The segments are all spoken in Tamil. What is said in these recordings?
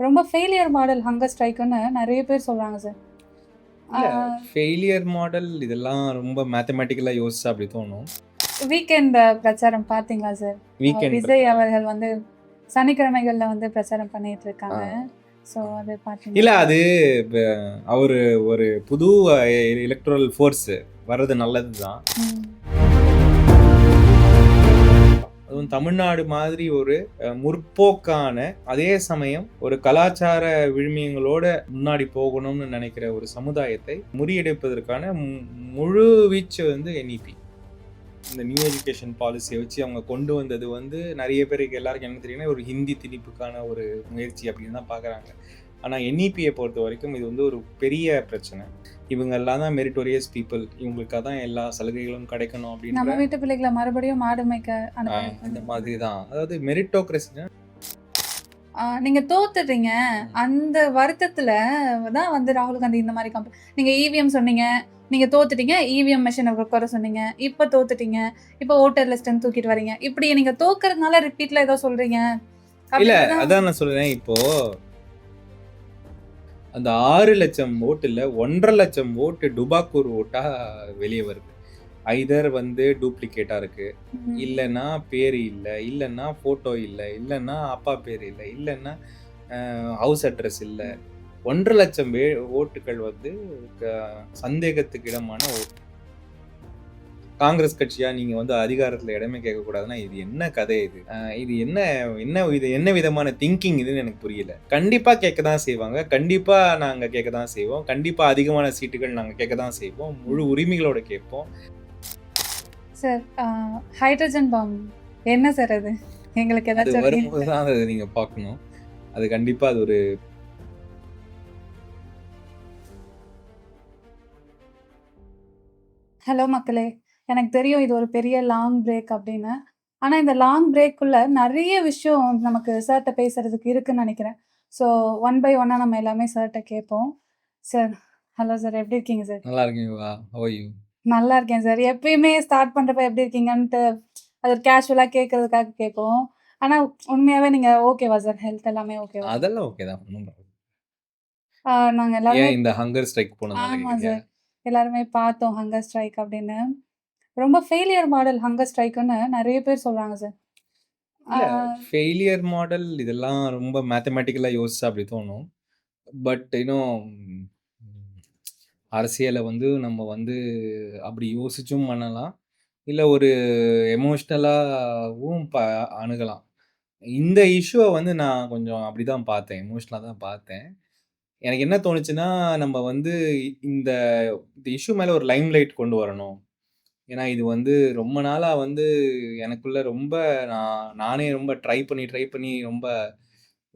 ரொம்ப ஃபெயிலியர் மாடல் ஹங்கர் ஸ்ட்ரைக்குன்னு நெறைய பேர் சொல்றாங்க சார். ஆ இல்ல. ஃபெயிலியர் மாடல் இதெல்லாம் ரொம்ப மேத்தமேட்டிக்கலா யோசிச்சா அப்படி தோணும். வீக்கெண்ட் பிரச்சாரம் பார்த்தீங்களா சார்? வீக்கெண்ட் விஜய் அவர்கள் வந்து சனிக்கிழமைகள்ல வந்து பிரச்சாரம் பண்ணிட்டு ஆ. இருக்காங்க. ஸோ அது இல்ல பார்த்தீங்களா? அது ப அவரு ஒரு புது எலக்ட்ரல் ஃபோர்ஸ் வர்றது நல்லது தான். ம். அதுவும் தமிழ்நாடு மாதிரி ஒரு முற்போக்கான, அதே சமயம் ஒரு கலாச்சார விழுமியங்களோட முன்னாடி போகணும்னு நினைக்கிற ஒரு சமுதாயத்தை முறியடிப்பதற்கான முழு வீச்சு வந்து NEP. இந்த நியூ எஜுகேஷன் பாலிசியை வச்சு அவங்க கொண்டு வந்தது வந்து நிறைய பேருக்கு எல்லாருக்கும் என்ன தெரியும்னா ஒரு ஹிந்தி திணிப்புக்கான ஒரு முயற்சி அப்படின்னு தான் பார்க்குறாங்க. ஆனால் NEPயை பொறுத்த வரைக்கும் இது வந்து ஒரு பெரிய பிரச்சனை. இவங்க எல்லாம் தான் மெரிட்டோரியஸ் பீப்புள், இவங்களுக்காக தான் எல்லா சலுகைகளும் கிடைக்கணும் நம்ம அப்படின்ற வீட்டு பிள்ளைகள மறுபடியும் மாடு மேய்க்க இந்த அனுப்பணும். மாதிரி தான். அதாவது மெரிட்டோக்ரஸினா நீங்க தோத்துட்டீங்க. அந்த வருத்தத்துல தான் வந்து ராகுல் காந்தி இந்த மாரி நீங்க EVM சொன்னீங்க. நீங்க தோத்துட்டீங்க. EVM மெஷின குறை சொன்னீங்க. இப்ப தோத்துட்டீங்க. இப்ப வோட்டர் லிஸ்ட்ன்னு தூக்கிட்டு வரீங்க. இப்படி நீங்க தோக்கறதுனால ரிப்பீட்ல ஏதோ சொல்றீங்க. இல்ல அப்படின்றதான் அதான் நான் சொல்றேன். இப்போ அந்த 6 லட்சம் ஓட்டுல 1.5 லட்சம் ஓட்டு டுபாக்கூர் ஓட்டா வெளியே வருது. ஐதர் வந்து டூப்ளிகேட்டா இருக்கு, இல்லைன்னா பேரு இல்ல, இல்லைன்னா போட்டோ இல்ல, இல்லைன்னா அப்பா பேர் இல்ல, இல்லைன்னா ஹவுஸ் அட்ரஸ் இல்ல. 1.5 லட்சம் ஓட்டுகள் வந்து சந்தேகத்துக்கு இடமான ஓட்டு. காங்கிரஸ் கட்சியா நீங்க வந்து அதிகாரத்துல இடமே கேட்கக்கூடாதுன்னா இது என்ன கதை இது? இது என்ன விதமான திங்கிங் இதுன்னு எனக்கு புரியல. கண்டிப்பா கேட்க தான் செய்வாங்க. கண்டிப்பா நாங்க கேட்க தான் செய்வோம். கண்டிப்பா அதிகமான சீட்டுகள் நாங்க கேட்க தான் செய்வோம். முழு உரிமைகளோட கேட்போம். சார் ஹைட்ரஜன் பாம் என்ன சார் அது? எங்களுக்கு அது ஏதாச்சும் வரும்போது தான் அதை நீங்க பார்க்கணும். அது கண்டிப்பா அது ஒரு ஹலோ மக்களே! எனக்கு தெரியும் இது ஒரு பெரிய லாங் பிரேக் அப்படின்னு. ஆனா இந்த லாங் பிரேக்குள்ள நெறைய விஷயம் நமக்கு சார்ட்ட பேசுறதுக்கு இருக்குன்னு நெனைக்கிறேன். ஸோ ஒன் பை ஒன்னா நம்ம எல்லாமே சார்ட்ட கேட்போம். சார், ஹலோ சார் எப்படி இருக்கீங்க சார்? நல்லா இருக்கீங்களா? How are you? நல்லா இருக்கேன் சார். எப்பயுமே ஸ்டார்ட் பண்றப்ப எப்படி இருக்கீங்கன்ட்டு அது கேஷுவலா கேட்கறதுக்காக கேட்போம். ஆனா உண்மையாவே நீங்க ஓகேவா சார்? ஹெல்த் எல்லாமே ஓகேவா? அதெல்லாம் ஓகே தான். ஒண்ணும் ப்ராப்ளம். நாங்க எல்லாருமே ஏன் இந்த ஹங்கர் ஸ்ட்ரைக் போனதுனால ஆமா கேட்குறியா? சார். எல்லாருமே பார்த்தோம் ஹங்கர் ஸ்ட்ரைக் அப்படின்னு. ரொம்ப ஃபெயிலியர் மாடல் ஹங்கர் ஸ்ட்ரைக்குன்னு நெறைய பேர் சொல்றாங்க சார். ஆ இல்ல ஃபெயிலியர் மாடல் இதெல்லாம் ரொம்ப மேத்தமேட்டிக்கலா யோசிச்சா அப்படி தோணும். பட் இன்னும் அரசியல வந்து நம்ம வந்து அப்படி யோசிச்சும் பண்ணலாம். இல்ல ஒரு எமோஷனலாவும் அணுகலாம். இந்த இஷ்யூவ வந்து நான் கொஞ்சம் அப்படிதான் பார்த்தேன். எமோஷனலா தான் பார்த்தேன். எனக்கு என்ன தோணுச்சுன்னா, நம்ம வந்து இந்த இந்த இஷ்யூ மேல ஒரு லைம் லைட் கொண்டு வரணும். ஏன்னா, இது வந்து ரொம்ப நாளா வந்து எனக்குள்ள ரொம்ப நானே ரொம்ப ட்ரை பண்ணி ரொம்ப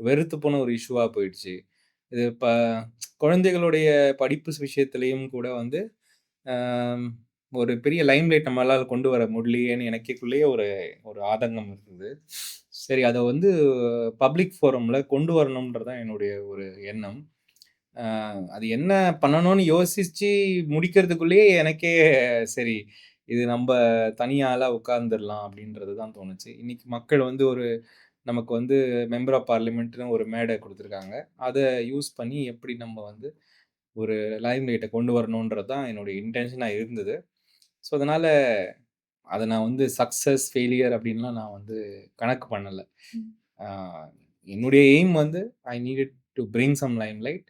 வெறுத்து போன ஒரு இஷ்யூவா போயிடுச்சு. இது குழந்தைகளுடைய படிப்பு விஷயத்திலயும் கூட வந்து, அ ஒரு பெரிய லைம் லைட் நம்மளால கொண்டு வர முடியலையேன்னு எனக்குள்ளேயே ஒரு ஒரு ஆதங்கம் இருந்தது. சரி அத வந்து பப்ளிக் ஃபோரம்ல கொண்டு வரணும்ன்றது தான் என்னுடைய ஒரு எண்ணம். அது என்ன பண்ணணும்னு யோசிச்சு முடிக்கிறதுக்குள்ளேயே எனக்கே சரி, இது நம்ப தனி ஆளா உட்கார்ந்துரலாம் அப்படின்றது தான் தோணுச்சு. இன்னைக்கு மக்கள் வந்து ஒரு நமக்கு வந்து மெம்பர் ஆஃப் பார்லிமெண்ட்ன்னு ஒரு மேடை குடுத்துருக்காங்க. அத யூஸ் பண்ணி எப்படி நம்ம வந்து ஒரு லைம் லைட்ட கொண்டு வரணுன்றது தான் என்னுடைய இன்டென்ஷனா இருந்தது. ஸோ, அதனால அத நான் வந்து சக்சஸ், ஃபெயிலியர் அப்படின்லாம் நான் வந்து கணக்கு பண்ணல. ம். ஆ என்னுடைய எய்ம் வந்து I needed to bring some limelight.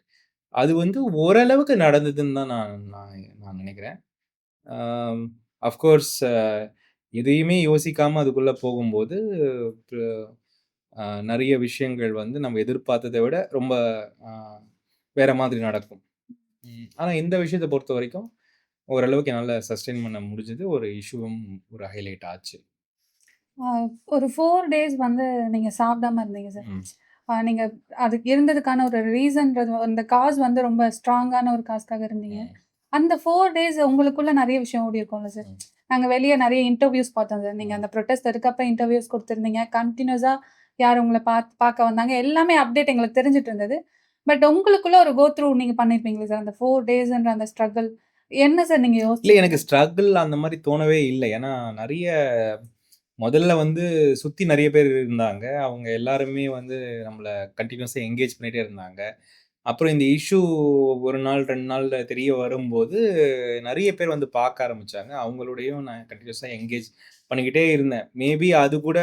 அது வந்து ஓரளவுக்கு நடந்ததுன்னு தான் நான் நான் நான் நினைக்கிறேன். ஆம் அஃப்கோர்ஸ் எதையுமே யோசிக்காம அதுக்குள்ள போகும்போது, ப நெறைய விஷயங்கள் வந்து நம்ம எதிர்பார்த்தத விட ரொம்ப அ வேற மாதிரி நடக்கும். ஆனா இந்த விஷயத்த பொறுத்தவரைக்கும், ஓரளவுக்கு என்னால சஸ்டெயின் பண்ண முடிஞ்சது. ஒரு இஷ்யூவும் ஒரு ஹைலைட் ஆச்சு. ஆ ஒரு 4 டேஸ் வந்து நீங்க சாப்பிடாம இருந்தீங்க சார். ம். நீங்க அதுக்கு இருந்ததுக்கான ஒரு ரீசன்றது அந்த காஸ் வந்து ரொம்ப ஸ்ட்ராங்கான ஒரு காஸ்க்காக இருந்தீங்க. ம். அந்த 4 டேஸ் உங்களுக்குள்ள நெறைய விஷயம் ஓடியிருக்கும்ல சார். ம். நாங்க வெளிய நெறைய இன்டர்வியூஸ் பார்த்தோம் சார். நீங்க ம். அந்த ப்ரொட்டஸ்ட் இருக்கப்ப இன்டர்வியூஸ் குடுத்திருந்தீங்க. கன்டினியூஸா யார் உங்கள பார்க்க வந்தாங்க. எல்லாமே அப்டேட் எங்களுக்கு தெரிஞ்சுட்டு இருந்தது. பட் உங்களுக்குள்ள ஒரு கோ த்ரூ நீங்க பண்ணியிருப்பீங்களே சார். அந்த 4 டேஸ்ன்ற அந்த ஸ்ட்ரகிள் என்ன சார் நீங்க இல்ல யோசிச்சீங்க? எனக்கு ஸ்ட்ரகிள் அந்த மாரி தோணவே இல்ல. ஏன்னா நெறைய முதல்ல வந்து சுத்தி நெறைய பேர் இருந்தாங்க. அவங்க எல்லாருமே வந்து நம்மள கன்டினியூஸா என்கேஜ் பண்ணிட்டே இருந்தாங்க. அப்புறம் இந்த இஷ்யூ 1 நாள், 2 நாள்ல தெரிய வரும்போது, நெறைய பேர் வந்து பார்க்க ஆரம்பிச்சாங்க. அவங்களோடையும் நான் கன்டினியூஸா என்கேஜ் பண்ணிக்கிட்டே இருந்தேன். மேபி அது கூட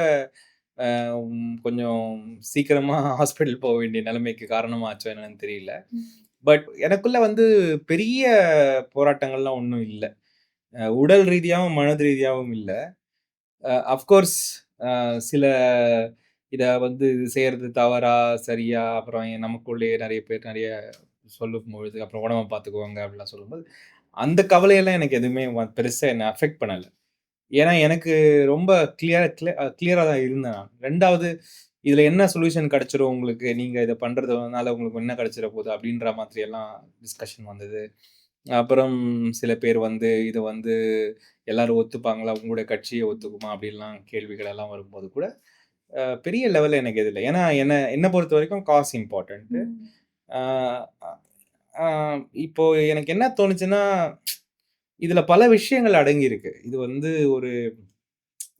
கொஞ்சம் சீக்கிரமா ஹாஸ்பிட்டல் போ வேண்டிய நிலைமைக்கு காரணமாச்சோ என்னன்னு தெரியல. ம். பட் எனக்குள்ள வந்து பெரிய போராட்டங்கள்லாம் ஒண்ணும் இல்ல. உடல் ரீதியாவும், மனது ரீதியாவும் இல்ல. அஃப்கோர்ஸ் சில இத வந்து இது செய்றது தவறா? சரியா? அப்புறம் நமக்குள்ளேயே நெறைய பேர் நெறைய சொல்லும்பொழுது, அப்புறம் உடம்ப பார்த்துக்கோங்க அப்படிலாம் சொல்லும்போது, அந்த கவலையெல்லாம் எனக்கு எதுவுமே பெருசா என்ன அஃபெக்ட் பண்ணல. ஏன்னா எனக்கு ரொம்ப கிளியரா தான் இருந்தேன் நான். 2வது இதுல என்ன சொல்யூஷன் கிடைச்சிரும் உங்களுக்கு? நீங்க இத பண்றதுனால உங்களுக்கு என்ன கிடைச்சிற போது? அப்படின்ற மாதிரி எல்லாம் டிஸ்கஷன் வந்தது. அப்புறம் சில பேர் வந்து இத வந்து எல்லாரும் ஒத்துப்பாங்களா? உங்களுடைய கட்சியே ஒத்துக்குமா? அப்படின்லாம் கேள்விகள் எல்லாம் வரும்போது கூட, பெரிய லெவல்ல எனக்கு எது இல்ல. ஏன்னா என்ன பொறுத்தவரைக்கும் காசு இம்பார்ட்டன்ட்டு. ம். ஆ ஆ இப்போ எனக்கு என்ன தோணுச்சுன்னா, இதுல பல விஷயங்கள் அடங்கியிருக்கு. இது வந்து ஒரு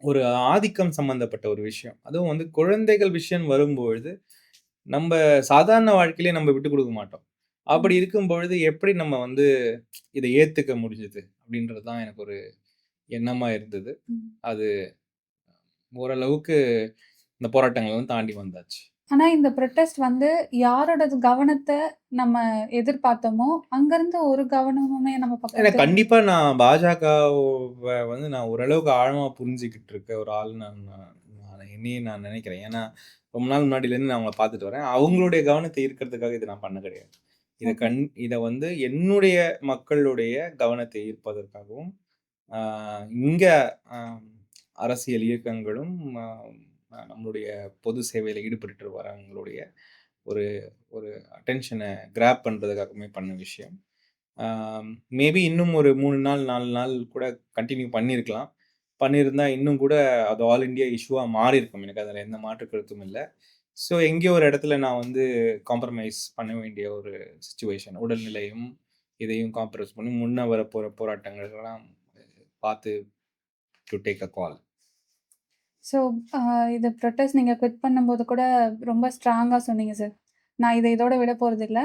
ஒரு ஆதிக்கம் சம்மந்தப்பட்ட ஒரு விஷயம். அதுவும் வந்து குழந்தைகள் விஷயம் வரும்பொழுது, நம்ப சாதாரண வாழ்க்கையிலே நம்ம விட்டுக் குடுக்க மாட்டோம். அப்படி ம். இருக்கும் பொழுது எப்படி நம்ம வந்து இத ஏத்துக்க முடிஞ்சது? அப்படின்றது தான் எனக்கு ஒரு எண்ணமா இருந்தது. ம். அது ஓரளவுக்கு இந்த போராட்டங்கள்லாம் தாண்டி வந்தாச்சு. ஆனா இந்த ப்ரொட்டஸ்ட் வந்து யாரோடது கவனத்த நம்ம எதிர்பார்த்தோமோ, அங்கருந்து ஒரு கவனமுமே நம்ம ஏன்னா பக்கம் திரும்பல. கண்டிப்பா நான் பாஜகவ வந்து நான் ஓரளவுக்கு ஆழமா புரிஞ்சுகிட்டு இருக்க ஒரு ஆள் நான் நான் நான் என்னையே நான் நினைக்கிறேன். ஏன்னா, ரொம்ப நாள் முன்னாடிலேருந்து நான் அவங்கள பார்த்துட்டு வரேன். ம். அவங்களுடைய கவனத்த ஈர்க்கிறதுக்காக இத நான் பண்ண கிடையாது. இத ஓகே. இத வந்து என்னுடைய மக்களுடைய கவனத்தை ஈர்ப்பதற்காகவும், ஆ இங்க அ அரசியல் இயக்கங்களும், அ நம்மளுடைய பொது சேவையில ஈடுபட்டுட்டு வரவங்களுடைய ஒரு ஒரு அட்டென்ஷன கிராப் பண்றதுக்காகவுமே பண்ண விஷயம். மேபி இன்னும் ஒரு 3 நாள், 4 நாள் கூட கன்டின்யூ பண்ணியிருக்கலாம். பண்ணியிருந்தா இன்னும் கூட அது ஆல் இண்டியா இஷ்யூவா மாறியிருக்கும். எனக்கு அதில எந்த மாற்று கருத்தும் இல்ல. ஸோ எங்கேயோ ஒரு இடத்துல நான் வந்து காம்ப்ரமைஸ் பண்ண வேண்டிய ஒரு சிச்சுவேஷன். உடல்நிலையும், இதையும் காம்ப்ரமைஸ் பண்ணி முன்ன வரப்போற போராட்டங்கள்லாம் பார்த்து to take a call. So, அ இது ப்ரொட்டஸ்ட் நீங்க குவிட் பண்ணும்போது கூட ரொம்ப ஸ்ட்ராங்கா சொன்னீங்க சார். நான் இத இதோட விட போறதில்ல.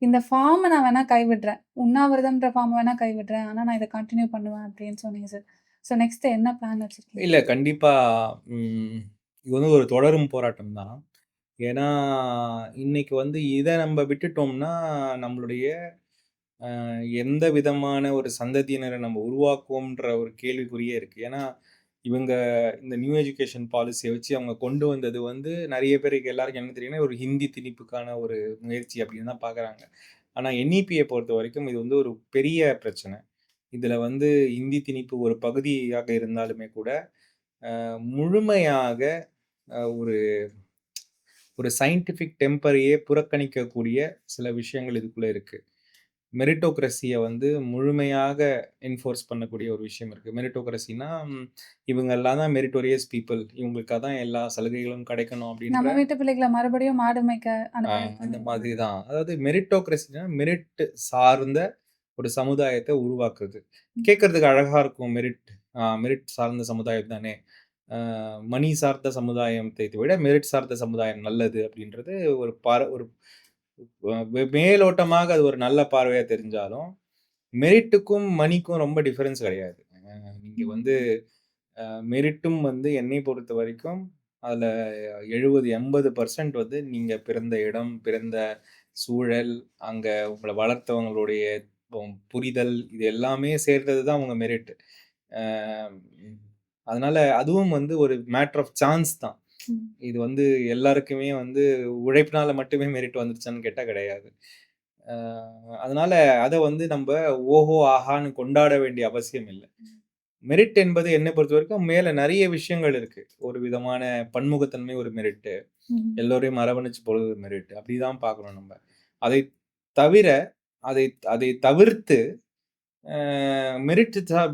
இந்த ஃபார்ம நான் வேணா கைவிடுறேன். உண்ணாவிரதம்ன்ற ஃபார்ம வேணா கைவிடுறேன். ஆனா நான் இத கன்டின்யூ பண்ணுவேன் அப்படின்னு சொன்னீங்க சார். ஸோ நெக்ஸ்ட் என்ன பிளான் வச்சிருக்கீங்க? இல்ல கண்டிப்பா ம் இது வந்து ஒரு தொடரும் போராட்டம் தான். ஏன்னா, இன்னைக்கு வந்து இத நம்ப விட்டுட்டோம்னா, நம்மளுடைய எந்த விதமான ஒரு சந்ததியினர நம்ம உருவாக்குவோம்ன்ற ஒரு கேள்விக்குறியே இருக்கு. ஏன்னா, இவங்க இந்த நியூ எஜுகேஷன் பாலிசிய வச்சு அவங்க கொண்டு வந்தது வந்து நெறைய பேருக்கு எல்லாருக்கும் என்ன தெரியும்னா, ஒரு ஹிந்தி திணிப்புக்கான ஒரு முயற்சி அப்படின்னு தான் பார்க்குறாங்க. ஆனா NEPய பொறுத்தவரைக்கும் இது வந்து ஒரு பெரிய பிரச்சனை. இதுல வந்து இந்தி திணிப்பு ஒரு பகுதியாக இருந்தாலுமே கூட, முழுமையாக ஒரு ஒரு சயன்டிஃபிக் டெம்பரையே புறக்கணிக்கக்கூடிய சில விஷயங்கள் இதுக்குள்ள இருக்கு. மெரிட்டோக்ரஸிய வந்து முழுமையாக என்ஃபோர்ஸ் பண்ணக்கூடிய ஒரு விஷயம் இருக்கு. மெரிட்டோக்ரஸின்னா, இவங்கலாம் தான் மெரிட்டோரியஸ் பீப்பிள். இவங்களுக்கு தான் எல்லா சலுகைகளும் கிடைக்கணும் அப்படின்ற நம்ம வீட்டு பிள்ளைகள மறுபடியும் மாடு மேய்க்க அனுப்புறது. அந்த மாதிரி தான். அதாவது மெரிட்டோக்ரஸினா மெரிட் சார்ந்த ஒரு சமுதாயத்த உருவாக்குறது. ம். கேட்கறதுக்கு அழகா இருக்கும். மெரிட் சார்ந்த சமுதாயம் தானே. மணி சார்ந்த சமுதாயத்தை விட மெரிட் சார்ந்த சமுதாயம் நல்லது அப்படின்றது ஒரு மேலோட்டமாக அது ஒரு நல்ல பார்வையா தெரிஞ்சாலும், மெரிட்டுக்கும், மணிக்கும் ரொம்ப டிஃபரன்ஸ் கிடையாது. நீங்க வந்து ம். மெரிட்டும் வந்து என்னை பொறுத்தவரைக்கும், அதுல 70, 80% வந்து நீங்க பிறந்த இடம், பிறந்த சூழல், அங்க உங்கள வளர்த்தவங்களுடைய புரிதல், இது எல்லாமே சேர்ந்தது தான் உங்க மெரிட். அ அதனால அதுவும் வந்து ஒரு மேட்டர் ஆஃப் சான்ஸ் தான். ம். இது வந்து எல்லாருக்குமே வந்து உழைப்பினால மட்டுமே மெரிட் வந்துருச்சான்னு கேட்டா கிடையாது. அ அதனால அத வந்து நம்ப ஓஹோ! ஆஹான்னு கொண்டாட வேண்டிய அவசியம் இல்ல. மெரிட் என்பது என்னை பொறுத்தவரைக்கும் மேல நெறைய விஷயங்கள் இருக்கு. ஒரு விதமான பன்முகத்தன்மை ஒரு மெரிட்டு. ம். எல்லோரையும் அரவணைச்சு போறது ஒரு மெரிட். அப்படிதான் பார்க்கணும் நம்ப. அதை தவிர அதை அதை தவிர்த்து அ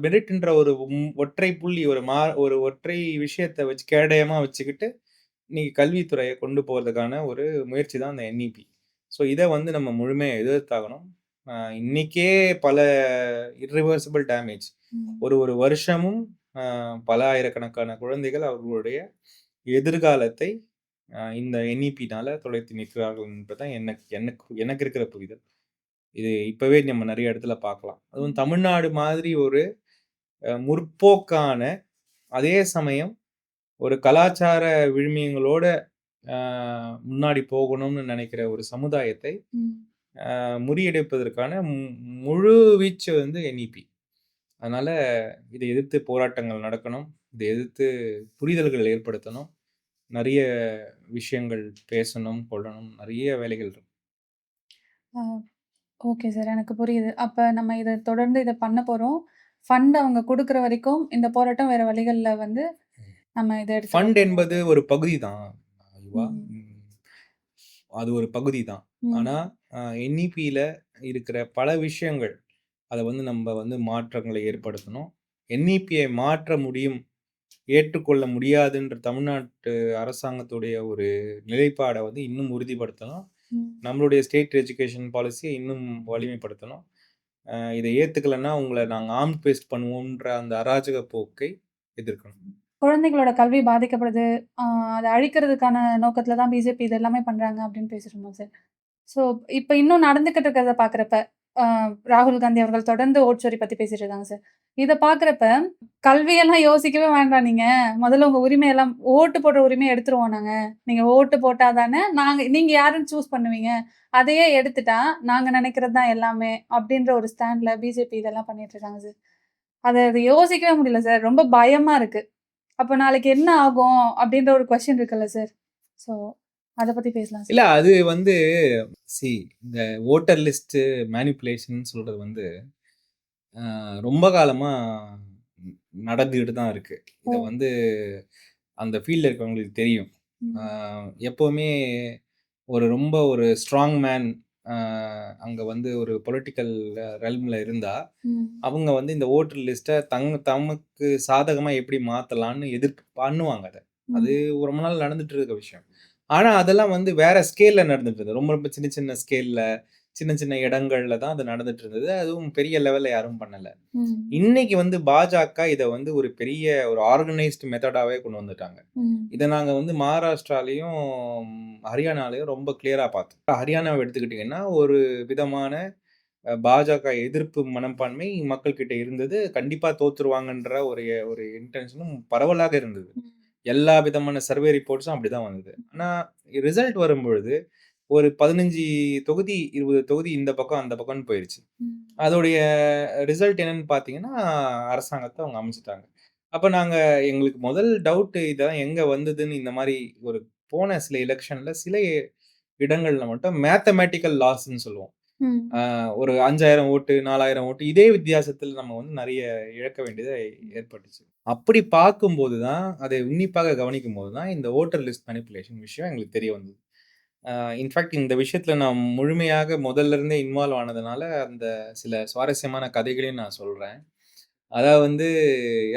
மெரிட்ன்ற ஒரு ஒற்றை புள்ளி ஒரு ஒற்றை விஷயத்த வச்சு கேடயமா வச்சுக்கிட்டு, இன்னைக்கு கல்வித்துறைய கொண்டு போறதுக்கான ஒரு முயற்சி தான் அந்த NEP. ஸோ இத வந்து நம்ம முழுமையா எதிர்த்தாகணும். இன்னைக்கே பல இர்ரிவர்சிபிள் டேமேஜ். ம். ஒரு ஒரு வருஷமும் பல ஆயிரக்கணக்கான குழந்தைகள் அவர்களுடைய எதிர்காலத்தை இந்த NEP-னால தொலைத்து நிற்கிறார்கள் என்பதுதான் எனக்கு எனக்கு எனக்கு இருக்கிற புரிதல். இது இப்பவே நம்ம நெறைய இடத்துல பார்க்கலாம். அதுவும் தமிழ்நாடு மாதிரி ஒரு முற்போக்கான, அதே சமயம் ஒரு கலாச்சார விழுமியங்களோட அ முன்னாடி போகணும்னு நெனைக்கிற ஒரு சமுதாயத்தை முறியடிப்பதற்கான முழு வீச்சு வந்து NEP. அதனால இதை எதிர்த்து போராட்டங்கள் நடக்கணும். இதை எதிர்த்து புரிதல்கள் ஏற்படுத்தணும். நெறைய விஷயங்கள் பேசணும், கொள்ளணும். நெறைய வேலைகள் இருக்கு. ஆ. Okay sir. எனக்கு புரியுது. அப்ப நம்ம இத தொடர்ந்து இத பண்ண போறோம். ஃபண்ட் அவங்க குடுக்குற வரைக்கும் இந்த போராட்டம் வேற வழிகள்ல வந்து நம்ம இத எடுத்துட்டு ஃபண்ட் போறோம். என்பது ஒரு பகுதி தான். ஐவா. ம். அது ஒரு பகுதி தான். ஆனா, ம். NEP-ல இருக்கிற பல விஷயங்கள், அத வந்து நம்ப வந்து மாற்றங்களை ஏற்படுத்தணும். NEP-யை மாற்ற முடியும், ஏற்றுக்கொள்ள முடியாதுன்ற தமிழ்நாட்டு அரசாங்கத்துடைய ஒரு நிலைப்பாட வந்து இன்னும் உறுதிப்படுத்தணும். ம். நம்மளுடைய ஸ்டேட் எஜுகேஷன் பாலிசிய இன்னும் வலிமைப்படுத்தணும். இத ஏத்துக்கலன்னா, உங்கள நாங்க ஆர்ம் ட்விஸ்ட் பண்ணுவோம்ன்ற அந்த அராஜக போக்கை எதிர்க்கணும். குழந்தைகளோட கல்வி பாதிக்கப்படுது. அ அத அழிக்கிறதுக்கான நோக்கத்துல தான் பிஜேபி இது எல்லாமே பண்றாங்க அப்படின்னு பேசிட்டுருந்தோம் சார். ஸோ, இப்ப இன்னும் நடந்துகிட்டு இருக்கிறத பார்க்குறப்ப, அ ராகுல் காந்தி அவர்கள் தொடர்ந்து ஓட்சோரி பத்தி பேசிட்டு இருக்காங்க சார். இத பார்க்குறப்ப, கல்வியெல்லாம் யோசிக்கவே வேண்டாம் நீங்க. முதல்ல உங்க உரிமையெல்லாம் ஓட்டு போடுற உரிமைய எடுத்துருவோம் நாங்க. நீங்க ஓட்டு போட்டா தானே நீங்க யாருன்னு சூஸ் பண்ணுவீங்க. அதையே எடுத்துட்டா, நாங்க நினைக்கிறது தான் எல்லாமே. அப்படின்ற ஒரு ஸ்டாண்ட்ல பிஜேபி இதெல்லாம் பண்ணிட்டு இருக்காங்க சார். அத யோசிக்கவே முடியல சார். ரொம்ப பயமா இருக்கு. அப்ப நாளைக்கு என்ன ஆகும்? அப்படின்ற ஒரு கொஸ்டின் இருக்குல்ல சார். ஸோ, அத பத்தி பேசலாம் சார். இல்ல அது வந்து இந்த வோட்டர் லிஸ்ட் மேனிபுலேஷன் சொல்றது வந்து ரொம்ப காலமா நடந்துகிட்டு தான் இருக்கு. இத ஓ! வந்து அந்த ஃபீல்ட்ல இருக்கிறவங்களுக்கு தெரியும். அ ம். எப்பவுமே ரொம்ப ஒரு ஸ்ட்ராங் மேன் அ அங்க வந்து ஒரு பொலிட்டிக்கல் ரெல்ம்ல இருந்தா, ம். அவங்க வந்து இந்த வோட்டர் லிஸ்ட்ட தமக்கு சாதகமா எப்படி மாத்தலான்னு எதிர்ப்பு பண்ணுவாங்க அத. அது ம். ரொம்ப நாள் நடந்துட்டு இருக்க விஷயம். ஆனா, அதெல்லாம் வந்து வேற ஸ்கேல்ல நடந்துட்டு இருந்தது. ரொம்ப ரொம்ப சின்ன சின்ன ஸ்கேல்ல, சின்ன சின்ன இடங்கள்ல தான் அது நடந்துட்டு இருந்தது. அதுவும் பெரிய லெவல்ல யாரும் பண்ணல. ம். இன்னைக்கு வந்து பாஜக இத வந்து ஒரு பெரிய ஒரு ஆர்கனைஸ்டு மெத்தடாவே கொண்டு வந்துட்டாங்க. ம். இத நாங்க வந்து மகாராஷ்டிராலயும், ஹரியானாலயும் ரொம்ப கிளியரா பார்த்தோம். ஹரியானாவ எடுத்துக்கிட்டீங்கன்னா, ஒரு விதமான பாஜக எதிர்ப்பு மனப்பான்மை மக்கள் கிட்ட இருந்தது. கண்டிப்பா தோத்துருவாங்கன்ற ஒரு ஒரு இன்டென்ஷனும் பரவலாக இருந்தது. ம். எல்லா விதமான சர்வே ரிப்போர்ட்ஸும் அப்படிதான் வந்தது. ஆனா ரிசல்ட் வரும்பொழுது ஒரு 15 தொகுதி, 20 தொகுதி இந்த பக்கம், அந்த பக்கம்ன்னு போயிருச்சு. ம். அதோடைய ரிசல்ட் என்னன்னு பார்த்தீங்கன்னா, அரசாங்கத்த அவங்க அமைச்சுட்டாங்க. அப்ப எங்களுக்கு முதல் டவுட் இதெல்லாம் எங்க வந்ததுன்னு இந்த மாரி ஒரு போன சில எலக்ஷன்ல சில இடங்கள்ல மட்டும் மேத்தமேட்டிக்கல் லாஸ்ன்னு சொல்லுவோம். ம். ஒரு 5000 ஓட்டு, 4000 ஓட்டு இதே வித்தியாசத்துல நம்ம வந்து நெறைய இழக்க வேண்டியது ஏற்பட்டுச்சு. அப்படி பார்க்கும்போது தான், அதை உன்னிப்பாக கவனிக்கும்போது தான், இந்த வோட்டர் லிஸ்ட் மேனிபுலேஷன் விஷயம் எங்களுக்கு தெரிய வந்தது. இன்ஃபாக்ட் இந்த விஷயத்துல நான் முழுமையாக முதல்ல இருந்தே இன்வால்வ் ஆனதுனால, அந்த சில சுவாரஸ்யமான கதைகளையும் நான் சொல்றேன். அதாவது வந்து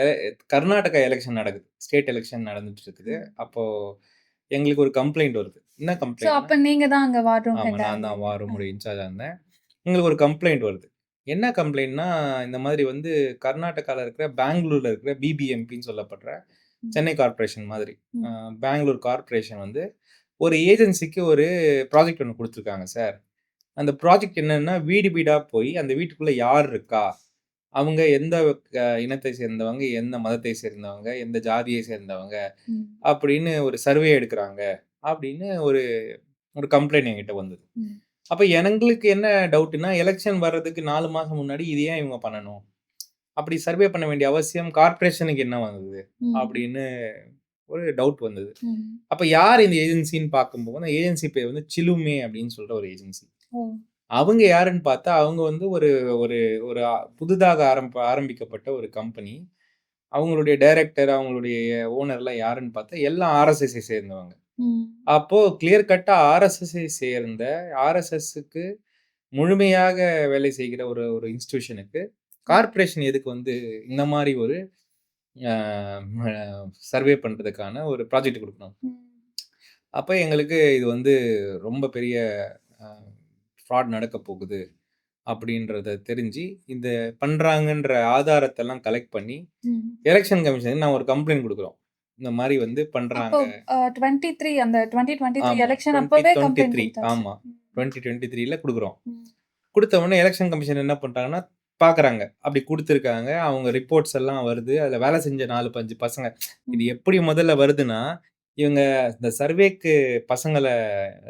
எ கர்நாடகா எலக்ஷன் நடக்குது. ஸ்டேட் எலக்ஷன் நடந்துட்டு இருக்குது. ம். அப்போ எங்களுக்கு ஒரு கம்ப்ளைண்ட் வருது. என்ன ஸோ, கம்ப்ளைண்ட்னா அப்ப நீங்க தான் அங்க வார் ரூம் ஆமா. ஹெட்டா நான் தான் இருந்தீங்க. வார் ரூமுடைய இன்சார்ஜா இருந்தேன். எங்களுக்கு ஒரு கம்ப்ளைண்ட் வருது. என்ன கம்ப்ளைண்ட்னா, இந்த மாதிரி வந்து கர்நாடகால இருக்கிற பெங்களூர்ல இருக்கிற பிபிஎம்பின்னு சொல்லப்படுற ம். சென்னை கார்ப்பரேஷன் மாதிரி. அ ம். பெங்களூர் கார்ப்பரேஷன் வந்து ஒரு ஏஜென்சிக்கு ஒரு ப்ராஜெக்ட் ஒண்ணு குடுத்துருக்காங்க சார். அந்த ப்ராஜெக்ட் என்னன்னா, வீடு வீடா போய் அந்த வீட்டுக்குள்ள யார் இருக்கா? அவங்க எந்த இனத்தை சேர்ந்தவங்க, எந்த மதத்தை சேர்ந்தவங்க, எந்த ஜாதியை சேர்ந்தவங்க ம். அப்படின்னு ஒரு சர்வே எடுக்குறாங்க. அப்படின்னு ஒரு ஒரு கம்ப்ளைண்ட் என்கிட்ட வந்தது. ம். அப்ப எங்களுக்கு என்ன டவுட்ன்னா, எலக்ஷன் வர்றதுக்கு 4 மாசம் முன்னாடி இது ஏன் இவங்க பண்ணணும்? அப்படி சர்வே பண்ண வேண்டிய அவசியம் கார்ப்பரேஷனுக்கு என்ன வந்தது? ம். அப்படின்னு ஒரு டவுட் வந்தது. ம். அப்ப யார் இந்த ஏஜென்சின்னு பார்க்கும்போது, அந்த ஏஜென்சி பேர் வந்து சிலுமே அப்படின்னு சொல்ற ஒரு ஏஜென்சி. ஓ! அவங்க யாருன்னு பார்த்தா, அவங்க வந்து ஒரு ஒரு ஒரு புதிதாக ஆரம்பிக்கப்பட்ட ஒரு கம்பெனி. அவங்களுடைய டைரக்டர், அவங்களுடைய ஓனர்லாம் யாருன்னு பார்த்தா, எல்லாம் ஆர்எஸ்எஸ்ஸை சேர்ந்தவங்க. ம். அப்போ கிளியர் கட்டா ஆர்எஸ்எஸ்ஸை சேர்ந்த ஆர்எஸ்எஸ்ஸுக்கு முழுமையாக வேலை செய்கிற ஒரு ஒரு இன்ஸ்டிடியூஷனுக்கு ம். கார்ப்பரேஷன் எதுக்கு வந்து இந்த மாரி ஒரு அ ம சர்வே பண்றதுக்கான ஒரு ப்ராஜெக்ட் குடுக்கணும். ம். அப்ப எங்களுக்கு இது வந்து ரொம்ப பெரிய அ ஃப்ராட் நடக்கப் போகுது. அப்படின்றத தெரிஞ்சு, இந்த பண்றாங்கன்ற ஆதாரத்தெல்லாம் கலெக்ட் பண்ணி, ம். எலக்ஷன் கமிஷனுக்கு நான் ஒரு கம்ப்ளைண்ட் குடுக்குறோம். இந்த மாரி வந்து அப்போ பண்றாங்க. 23 அந்த 2023 ஆமா. எலக்ஷன் அப்பவே கம்ப்ளைண்ட் 2023 குடுத்தாச்சு. ஆமா. ம். 2023ல குடுக்குறோம். ம். குடுத்த உடனே எலக்ஷன் கமிஷன் என்ன பண்ட்டாங்கன்னா, பாக்குறாங்க. அப்படி குடுத்துருக்காங்க. அவங்க ரிப்போர்ட்ஸ் எல்லாம் வருது. அதுல வேலை செஞ்ச 4, 5 பசங்க. இது ம். எப்படி முதல்ல வருதுன்னா, இவங்க இந்த சர்வேக்கு பசங்கள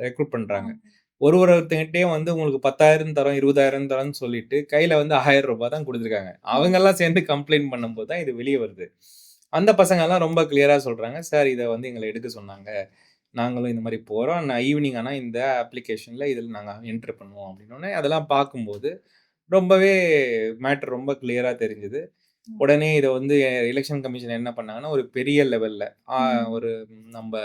ரெக்ரூட் பண்றாங்க. ஆமா. ஒருத்தங்கிட்டயும் வந்து உங்களுக்கு 10,000 தரோம், 20,000 தரோம்ன்னு சொல்லிட்டு, கையில வந்து ரூ. 1000 தான் குடுத்துருக்காங்க. ம். அவங்கலாம் சேர்ந்து கம்ப்ளைண்ட் பண்ணும்போது தான் இது வெளிய வருது. அந்த பசங்கலாம் ரொம்ப கிளியரா சொல்றாங்க. சார் இத வந்து எங்கள எடுக்க சொன்னாங்க. நாங்களும் இந்த மாரி போறோம். நான் ஈவினிங் ஆனா இந்த அப்ளிகேஷன்ல இதில நாங்க என்டர் பண்ணுவோம் அப்டின்னோனே, அதெல்லாம் பார்க்கும்போது ரொம்பவே மேட்டர் ரொம்ப கிளியரா தெரிஞ்சது. ம். உடனே இத வந்து எலக்ஷன் கமிஷன் என்ன பண்ணாங்கன்னா, ஒரு பெரிய லெவல்ல ம். ஒரு நம்ப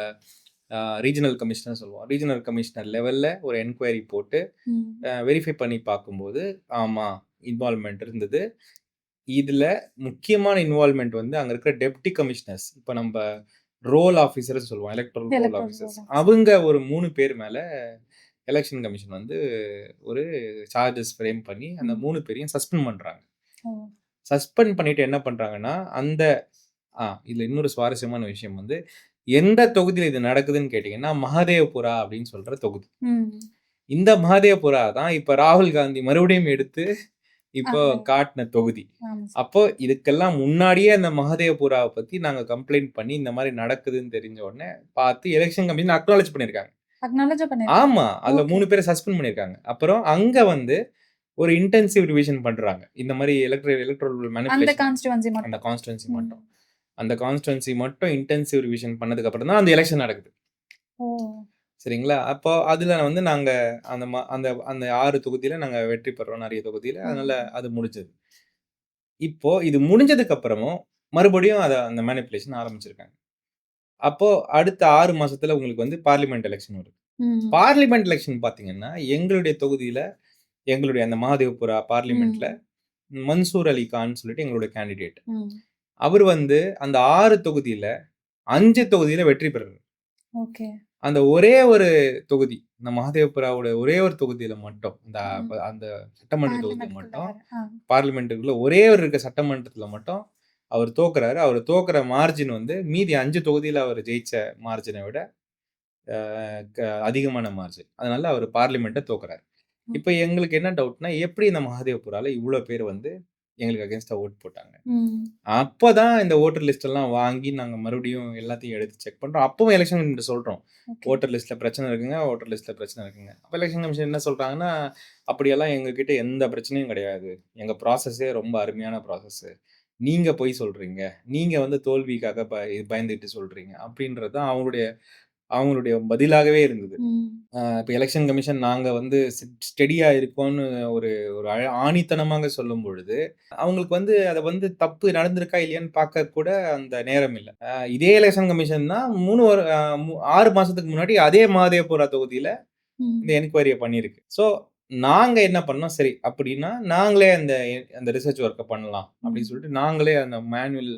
ரீஜினல் கமிஷனர் சொல்லுவோம். ரீஜினல் கமிஷனர் லெவல்ல ஒரு என்குயரி போட்டு ம். வெரிஃபை பண்ணி பார்க்கும்போது, ஆமா இன்வால்வ்மென்ட் இருந்தது. இதுல முக்கியமான இன்வால்வ்மென்ட் வந்து அங்க இருக்கிற டெப்டி கமிஷனர்ஸ். இப்ப நம்ப ரோல் ஆஃபீசர்ன்னு சொல்லுவோம். Electoral roll electoral officers. Roll officer. அவங்க ஒரு 3 பேர் மேல எலக்ஷன் கமிஷன் வந்து ஒரு சார்ஜஸ் ஃப்ரேம் பண்ணி அந்த ம். 3 பேரையும் சஸ்பெண்ட் பண்றாங்க. ஓ! சஸ்பெண்ட் பண்ணிட்டு என்ன பண்றாங்கன்னா, அந்த இதுல இன்னொரு சுவாரஸ்யமான விஷயம் வந்து, எந்த தொகுதியில இது நடக்குதுன்னு கேட்டீங்கன்னா, மஹதேவபுரா அப்படின்னு சொல்ற தொகுதி. ம். இந்த மஹதேவபுரா தான் இப்ப ராகுல் காந்தி மறுபடியும் எடுத்து இப்போ அங்க காட்டுன தொகுதி. ஆமா சார். அப்போ இதுக்கெல்லாம் முன்னாடியே அந்த மஹதேவபுராவ பத்தி நாங்க கம்ப்ளைண்ட் பண்ணி, இந்த மாரி நடக்குதுன்னு தெரிஞ்ச உடனே பார்த்து எலக்ஷன் கமிஷன் அக்னாலட்ஜ் பண்ணியிருக்காங்க. அக்னாலஜ் பண்ணியிருக்காங்க. ஆமா. அதுல ஓகே. 3 பேர சஸ்பெண்ட் பண்ணியிருக்காங்க. அப்புறம் அங்க வந்து ஒரு இன்டென்சிவ் ரிவிஷன் பண்றாங்க. இந்த மாரி எலக்ட்ரல் அந்த மேனிபுலேஷன் கான்ஸ்டிட்யூவன்சி அந்த மட்டும். கான்ஸ்டிட்யூயன்சி ம். மட்டும். அந்த கான்ஸ்டிட்யூயன்சி மட்டும் இன்டென்சிவ் ரிவிஷன் பண்ணதுக்கு அப்புறம் தான் அந்த எலக்ஷன் நடக்குது. ஓ! சரிங்களா? அப்போ அதுல வந்து நாங்க அந்த அந்த அந்த 6 தொகுதியில நாங்க வெற்றி பெற்றோம் நெறைய தொகுதியில. அதனால ம். அது முடிஞ்சது. இப்போ இது முடிஞ்சதுக்கு அப்புறமும் மறுபடியும் அந்த மேனிபுலேஷன் ஆரம்பிச்சிருக்காங்க. அப்போ அடுத்த 6 மாசத்துல உங்களுக்கு வந்து பார்லிமென்ட் எலக்ஷன் வருது. ம். பார்லிமென்ட் எலக்ஷன் பார்த்தீங்கன்னா, எங்களுடைய தொகுதியில எங்களுடைய அந்த மஹதேவ்புரா பார்லிமென்ட்ல ம். மன்சூர் அலி கான் சொல்லிட்டு எங்களுடைய கேண்டிடேட். ம். அவரு வந்து அந்த 6 தொகுதியில 5 தொகுதியில வெற்றி பெறுறாரு. ஓகே. அந்த ஒரே ஒரு தொகுதி, இந்த மஹதேவபுராவோட ஒரே ஒரு தொகுதியில மட்டும், ம். அந்த சட்டமன்ற தொகுதியில பார்லிமென்ட்குள்ள மட்டும், வர. பார்லிமென்ட்டுக்குள்ள ஒரே ஒரு இருக்க சட்டமன்றத்துல மட்டும் அவர் தோக்குறாரு. அவரு தோக்குற மார்ஜின் வந்து மீதி 5 தொகுதியில அவரு ஜெயிச்ச மார்ஜின விட அ க அதிகமான மார்ஜின். அதனால அவரு பார்லிமென்ட்ட தோக்குறாரு. ம். இப்ப எங்களுக்கு என்ன டவுட்னா, எப்படி இந்த மஹதேவ்புரால இவ்ளோ பேர் வந்து எங்களுக்கு அகைன்ஸ்டா வோட் போட்டாங்க? ம். அப்பதான் இந்த வோட்டர் லிஸ்ட் எல்லாம் வாங்கி நாங்க மறுபடியும் எல்லாத்தையும் எடுத்து செக் பண்றோம். அப்பவும் எலக்ஷன் கமிஷன்ட்ட சொல்றோம். ஓகே. வோட்டர் லிஸ்ட்ல பிரச்சனை இருக்குங்க. வோட்டர் லிஸ்ட்ல பிரச்சனை இருக்குங்க. அப்ப எலக்ஷன் கமிஷன் என்ன சொல்றாங்கன்னா, அப்படியெல்லாம் எங்ககிட்ட எந்த பிரச்சனையும் கிடையாது. எங்க ப்ராசஸே ரொம்ப அருமையான ப்ராசஸ். நீங்க பொய் சொல்றீங்க. நீங்க வந்து தோல்விக்காக பயந்துட்டு சொல்றீங்க. அப்படின்றது தான் அவங்களுடைய அவங்களுடைய பதிலாகவே இருந்தது. ம். இப்ப எலக்ஷன் கமிஷன் நாங்க வந்து ஸ்டெடியா இருக்கோம்னு ஒரு ஒரு ஆணித்தனமாக சொல்லும் பொழுது, அவங்களுக்கு வந்து அத வந்து தப்பு நடந்திருக்கா இல்லையான்னு பார்க்க கூட அந்த நேரம் இல்ல. இதே எலக்ஷன் கமிஷன் தான் 3 வரு அ மு 6 மாசத்துக்கு முன்னாடி அதே மஹதேவ்புரா தொகுதியில இந்த ம். என்குயரிய பண்ணியிருக்கு. ஸோ நாங்க என்ன பண்ணோம், சரி அப்படின்னா நாங்களே அந்த அந்த ரிசர்ச் ஒர்க்க பண்ணலாம் அப்படின்னு ம். சொல்லிட்டு, நாங்களே அந்த மேனுவல்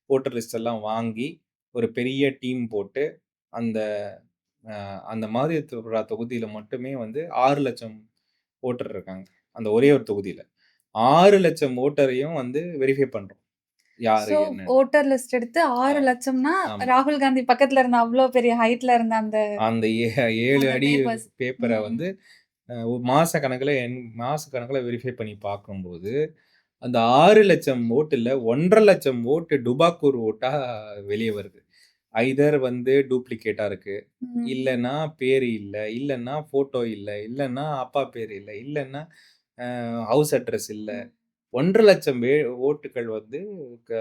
வோட்டர் லிஸ்ட் எல்லாம் வாங்கி, ஒரு பெரிய டீம் போட்டு அந்த அந்த மஹதேவ்புரா தொகுதியில மட்டுமே வந்து 6,00,000 ஓட்டர் இருக்காங்க. அந்த ஒரே ஒரு தொகுதியில. 6,00,000 ஓட்டரையும் வந்து வெரிஃபை பண்றோம். யாரு சோ, என்னன்னு. வோட்டர் லிஸ்ட் எடுத்து ஆ 6,00,000னா ஆமா. ராகுல் காந்தி பக்கத்துல இருந்த அவ்ளோ பெரிய ஹைட்ல இருந்த அந்த 7 அந்த அடி பேப்பர்ஸ். பேப்பர ம். வந்து ஒரு மாச கணக்குல வெரிஃபை பண்ணி பார்க்கும்போது, அந்த 6,00,000 ஓட்டுல 1,50,000 ஓட்டு டுபாக்கூர் ஓட்டா வெளிய வருது. ஐதர் வந்து டூப்ளிகேட்டா இருக்கு. ம். இல்லன்னா பேரு இல்ல. இல்லன்னா ஃபோட்டோ இல்ல. இல்லன்னா அப்பா பேரு இல்ல. இல்லன்னா ஹவுஸ் அட்ரஸ் இல்ல. ம். 1,50,000 ஓட்டுகள் வந்து க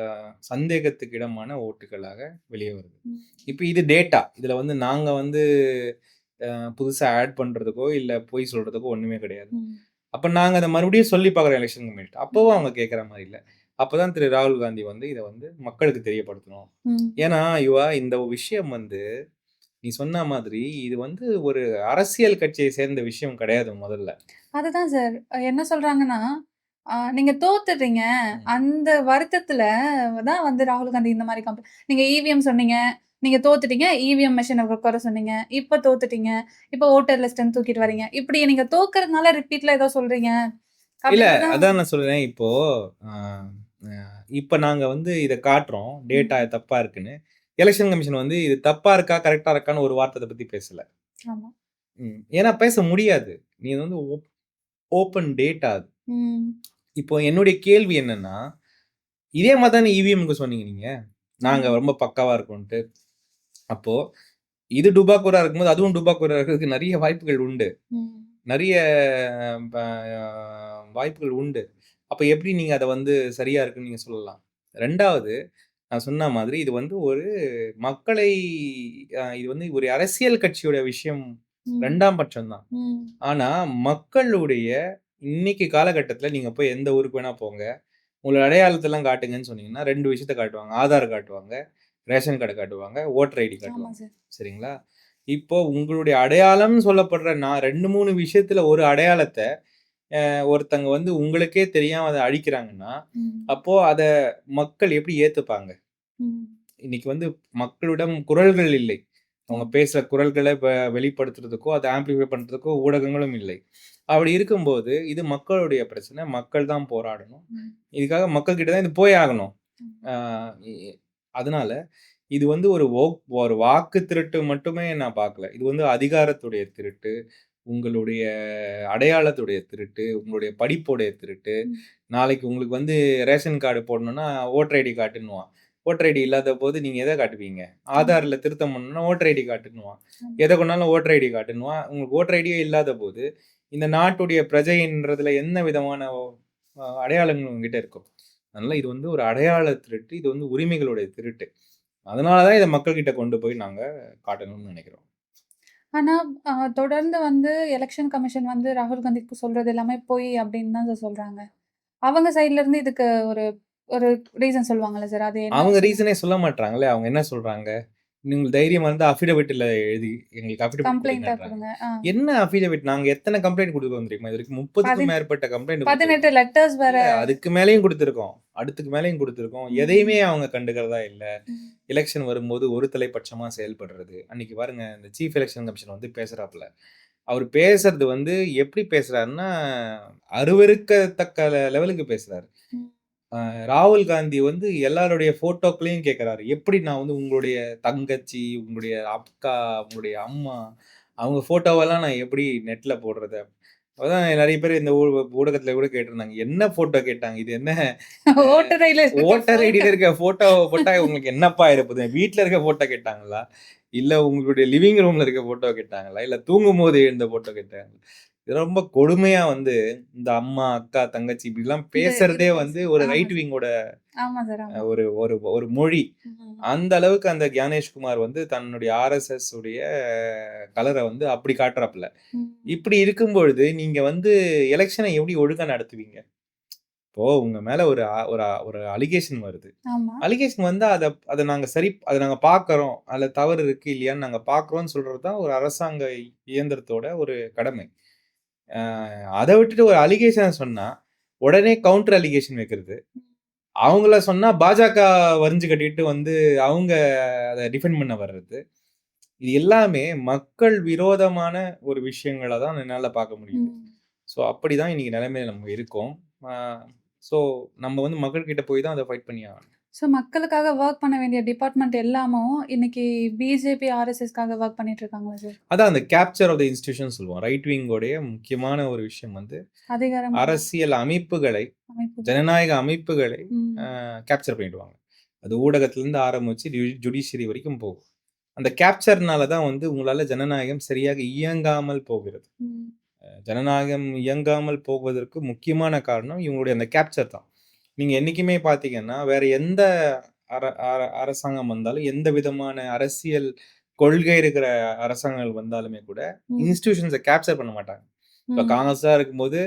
சந்தேகத்துக்கு இடமான ஓட்டுகளாக வெளிய வருது. ம். இப்ப இது டேட்டா. இதுல வந்து நாங்க வந்து புதுசா ஆட் பண்றதுக்கோ, இல்ல பொய் சொல்றதுக்கோ ஒண்ணுமே கிடையாது. ம். அப்ப நாங்க அத மறுபடியும் சொல்லி பார்க்குறோம் எலக்ஷன் கமிஷன்ட்ட. அப்பவும் ம். அவங்க கேட்கிற மாரி இல்ல. அப்பதான் திரு ராகுல் காந்தி வந்து இத வந்து மக்களுக்கு தெரியப்படுத்தணும். ம். ஏன்னா, இந்த விஷயம் வந்து நீ சொன்ன மாதிரி இது வந்து ஒரு அரசியல் கட்சியை சேர்ந்த விஷயம் கிடையாது முதல்ல. அதுதான் சார். என்ன சொல்றாங்கன்னா, நீங்க தோத்துட்டீங்க. ம். அந்த வருத்தத்துல தான் வந்து ராகுல் காந்தி இந்த மாரி நீங்க இவிஎம் சொன்னீங்க. நீங்க தோத்துட்டீங்க. இவிஎம் மெஷின குறை சொன்னீங்க. இப்ப தோத்துட்டீங்க. இப்ப வோட்டர் லிஸ்ட்ன்னு தூக்கிட்டு வரீங்க. இப்படி நீங்க தோக்கறதுனால ரிப்பீட்ல ஏதோ சொல்றீங்க. இல்ல அப்படின்றதான். அதான் நான் சொல்றேன். இப்போ அ அ இப்ப நாங்க வந்து இத காட்டுறோம். டேட்டா ம். தப்பா இருக்குன்னு. எலக்ஷன் கமிஷன் வந்து இது தப்பா இருக்கா, கரெக்ட்டா இருக்கான்னு ஒரு வார்த்த அத பத்தி பேசல. ஆமா. ஏன்னா பேச முடியாது. நீ வந்து ஓப்பன் டேட்டா அது. ம். இப்போ என்னுடைய கேள்வி என்னன்னா, இதே மாரி தானே இவிஎம்க்கு சொன்னீங்க நீங்க. நாங்க ஆமாங்க. ரொம்ப பக்காவா இருக்கோன்ட்டு. அப்போ இது டுபாக்கூரா இருக்கும்போது, அதுவும் டுபாக்கூரா இருக்கிறதுக்கு நெறைய வாய்ப்புகள் உண்டு. ம். நெறைய ப வாய்ப்புகள் உண்டு. அப்ப எப்படி நீங்க அத வந்து சரியா இருக்குன்னு நீங்க சொல்லலாம்? 2வது நான் சொன்ன மாதிரி இது வந்து ஒரு மக்களை இது வந்து ஒரு அரசியல் கட்சியோட விஷயம் ம். 2ஆம் பட்சம் தான். ம். ஆனா, மக்களுடைய இன்னைக்கு காலகட்டத்தில நீங்க போய் எந்த ஊருக்கு வேணா போங்க. உங்களோட அடையாளத்தெல்லாம் காட்டுங்கன்னு சொன்னீங்கன்னா, 2 விஷயத்த காட்டுவாங்க. ஆதார் காட்டுவாங்க, ரேஷன் கார்டு காட்டுவாங்க, ஓட்டர் ஐடி ஆமா காட்டுவாங்க. சார். சரிங்களா? இப்போ உங்களுடைய அடையாளம்னு சொல்லப்படுற நான் 2, 3 விஷயத்துல ஒரு அடையாளத்த ஒருத்தங்க வந்து உங்களுக்கே தெரியாம அத அழிக்கிறாங்கன்னா, ம். அப்போ அத மக்கள் எப்படி ஏத்துப்பாங்க? ம். இன்னைக்கு வந்து மக்களிடம் குரல்கள் இல்லை. அவங்க ஆமா. பேசுற குரல்கள வெளிப்படுத்துறதுக்கோ, அத ஆம்பிளிஃபை பண்றதுக்கோ ஊடகங்களும் இல்லை. அப்படி இருக்கும்போது, இது மக்களுடைய பிரச்சனை. மக்கள் தான் போராடணும். ம். இதுக்காக மக்கள் கிட்ட தான் இது போய் ஆகணும். ம். ஆ இ அதனால இது வந்து ஒரு வாக்கு திருட்டு மட்டுமே நான் பார்க்கல. இது வந்து அதிகாரத்துடைய திருட்டு, உங்களுடைய அடையாளத்துடைய திருட்டு, உங்களுடைய படிப்புடைய திருட்டு. ம். நாளைக்கு உங்களுக்கு வந்து ரேஷன் கார்டு போடணும்னா, ஓட்டர் ஐடி காட்டுன்னுவான். ஓட்டர் ஐடி இல்லாத போது நீங்க எத காட்டுவீங்க? ஆமா. ஆதார்ல திருத்தம் பண்ணணும்னா ஓட்டர் ஐடி காட்டுன்னுவான். ஆமா. எத கொண்டாலும் ஓட்டர் ஐடி காட்டுன்னுவான். உங்களுக்கு ஓட்டர் ஐடியே இல்லாத போது, இந்த நாட்டுடைய பிரஜைன்றதுல என்ன விதமான அடையாளங்கள் உங்ககிட்ட இருக்கும்? அதனால இது வந்து ஒரு அடையாள திருட்டு. இது வந்து உரிமைகளுடைய திருட்டு. அதனால தான் இத மக்கள்கிட்ட கொண்டு போய் நாங்க காட்டணும்னு நெனைக்கிறோம். ஆனா, தொடர்ந்து வந்து எலக்ஷன் கமிஷன் வந்து ராகுல் காந்திக்கு சொல்றது எல்லாமே பொய் அப்படின்னு தான் சார் சொல்றாங்க. அவங்க சைட்ல இருந்து இதுக்கு ஒரு ஒரு ரீசன் சொல்லுவாங்கல்ல சார். அது என்ன அவங்க சொல்லுங்க? ரீசனே சொல்ல மாட்றாங்களே! அவங்க என்ன சொல்றாங்க? "நீங்க தைரியமா இருந்தா அஃபிடவிட்ல எழுதி எங்களுக்கு அஃபிடவிட் கம்ப்ளைண்ட்டா குடுங்கன்றாங்க." குடுங்க. என்ன அஃபிடவிட்? நாங்க எத்தன கம்ப்ளைண்ட் குடுத்துருக்கோம் தெரியுமா? இதுவரைக்கும் 30க்கும் பதின் மேற்பட்ட கம்ப்ளைண்ட் 18 குடுத்துருக்கோம். லெட்டர்ஸ் வேற. இல்ல அதுக்கு மேலயும் குடுத்துருக்கோம். அடுத்துக்கு மேலயும் குடுத்துருக்கோம். எதையுமே ம். அவங்க கண்டுக்கிறதா இல்ல. ம். எலக்ஷன் வரும்போது ஒரு தலைப்பட்சமா செயல்படுறது. அன்னைக்கு பாருங்க இந்த சீஃப் எலக்ஷன் கமிஷனர் வந்து பேசுறாப்ல. அவரு பேசுறது வந்து எப்படி பேசுறாருன்னா, அருவருக்கத்தக்க லெவலுக்கு பேசுறாரு. ம். ராகுல் காந்தி வந்து எல்லாருடைய ஃபோட்டோக்களையும் கேட்கறாரு. எப்படி நான் வந்து உங்களுடைய தங்கச்சி, உங்களுடைய அக்கா, உங்களுடைய அம்மா, அவங்க ஃபோட்டோவெல்லாம் நான் எப்படி நெட்ல போடுறது? அதான் நெறைய பேர் இந்த ஊடகத்துல கூட கேட்டிருந்தாங்க. என்ன ஃபோட்டோ கேட்டாங்க? இது என்ன ஓட்டர் ஐடில இருக்க ஓட்டர் ஃபோட்டோ. ஐடில இருக்க ஃபோட்டோவ போட்டா உங்களுக்கு என்னப்பா ஆயிரப்போது? வீட்ல இருக்க ஃபோட்டோ கேட்டாங்களா? இல்ல உங்களுடைய லிவிங் ரூம்ல இருக்க ஃபோட்டோ கேட்டாங்களா? இல்ல தூங்கும்போது எழுந்த ஃபோட்டோ கேட்டாங்களா? இது ரொம்ப கொடுமையா வந்து இந்த அம்மா, அக்கா, தங்கச்சி இப்படிலாம் இது பேசுறதே பேசு. வந்து ஒரு ஆமா ரைட் சார். விங்கோட ஆமா சார். ஆமா. ஒரு ஒரு ஒரு மொழி. ம். அந்த அளவுக்கு அந்த கியானேஷ்குமார் வந்து தன்னுடைய ஆர்எஸ்எஸ் உடைய கலர வந்து அப்படி காட்டுறாப்ல. ம். இப்படி இருக்கும் பொழுது, நீங்க வந்து எலக்ஷன எப்படி ஒழுங்கா நடத்துவீங்க? இப்போ உங்க மேல ஒரு அலிகேஷன் வருது. ஆமா. அலிகேஷன் வந்தா அத நாங்க பார்க்குறோம். அதுல தவறு இருக்கு, இல்லையான்னு நாங்க பார்க்குறோம்ன்னு சொல்றது தான் ஒரு அரசாங்க இயந்திரத்தோட ஒரு கடமை. அ அத விட்டுட்டு ஒரு அலிகேஷன சொன்னா, உடனே கவுண்டர் அலிகேஷன் வைக்கிறது. அவங்கள சொன்னா பாஜக வரிஞ்சு கட்டிட்டு வந்து அவங்க அத டிஃபெண்ட் பண்ண வர்றது. இது எல்லாமே மக்கள் விரோதமான ஒரு விஷயங்கள தான் என்னால பார்க்க முடியுது. ம். ஸோ அப்படிதான் இன்னைக்கு நிலைமையில நம்ம இருக்கோம். ஆ ஸோ நம்ம வந்து மக்கள் கிட்ட போய் தான் அத ஃபைட் பண்ணி ஆகணும். ஸோ மக்களுக்காக வொர்க் பண்ண வேண்டிய டிபார்ட்மெண்ட் எல்லாமும் இன்னைக்கு பிஜேபி, ஆர்எஸ்எஸ்க்காக வொர்க் பண்ணிட்டு இருக்காங்களா சார்? அதான் அந்த கேப்சர் ஆஃப் த இன்ஸ்டிடியூஷன் சொல்லுவோம். ரைட் விங் உடைய முக்கியமான ஒரு விஷயம் வந்து அதிகாரமுள்ள அரசியல் அமைப்புகளை, அமைப்புகள். ஜனநாயக அமைப்புகளை ம். கேப்சர் பண்ணிடுவாங்க. அது ஊடகத்திலிருந்து ஆரம்பிச்சு ஜுடிஷியரி வரைக்கும் போகும். அந்த கேப்சர்னால தான் வந்து உங்களால ஜனநாயகம் சரியாக இயங்காமல் போகிறது. ம். ஜனநாயகம் இயங்காமல் போவதற்கு முக்கியமான காரணம் இவங்களுடைய அந்த கேப்சர் தான். நீங்க என்னைக்குமே பார்த்தீங்கன்னா, வேற எந்த அர அர அரசாங்கம் வந்தாலும், எந்த விதமான அரசியல் கொள்கை இருக்கிற அரசாங்கங்கள் வந்தாலுமே கூட, ம். இன்ஸ்டிடியூஷன்ஸ கேப்சர் பண்ண மாட்டாங்க. இப்ப ம். காங்கிரஸா இருக்கும்போது,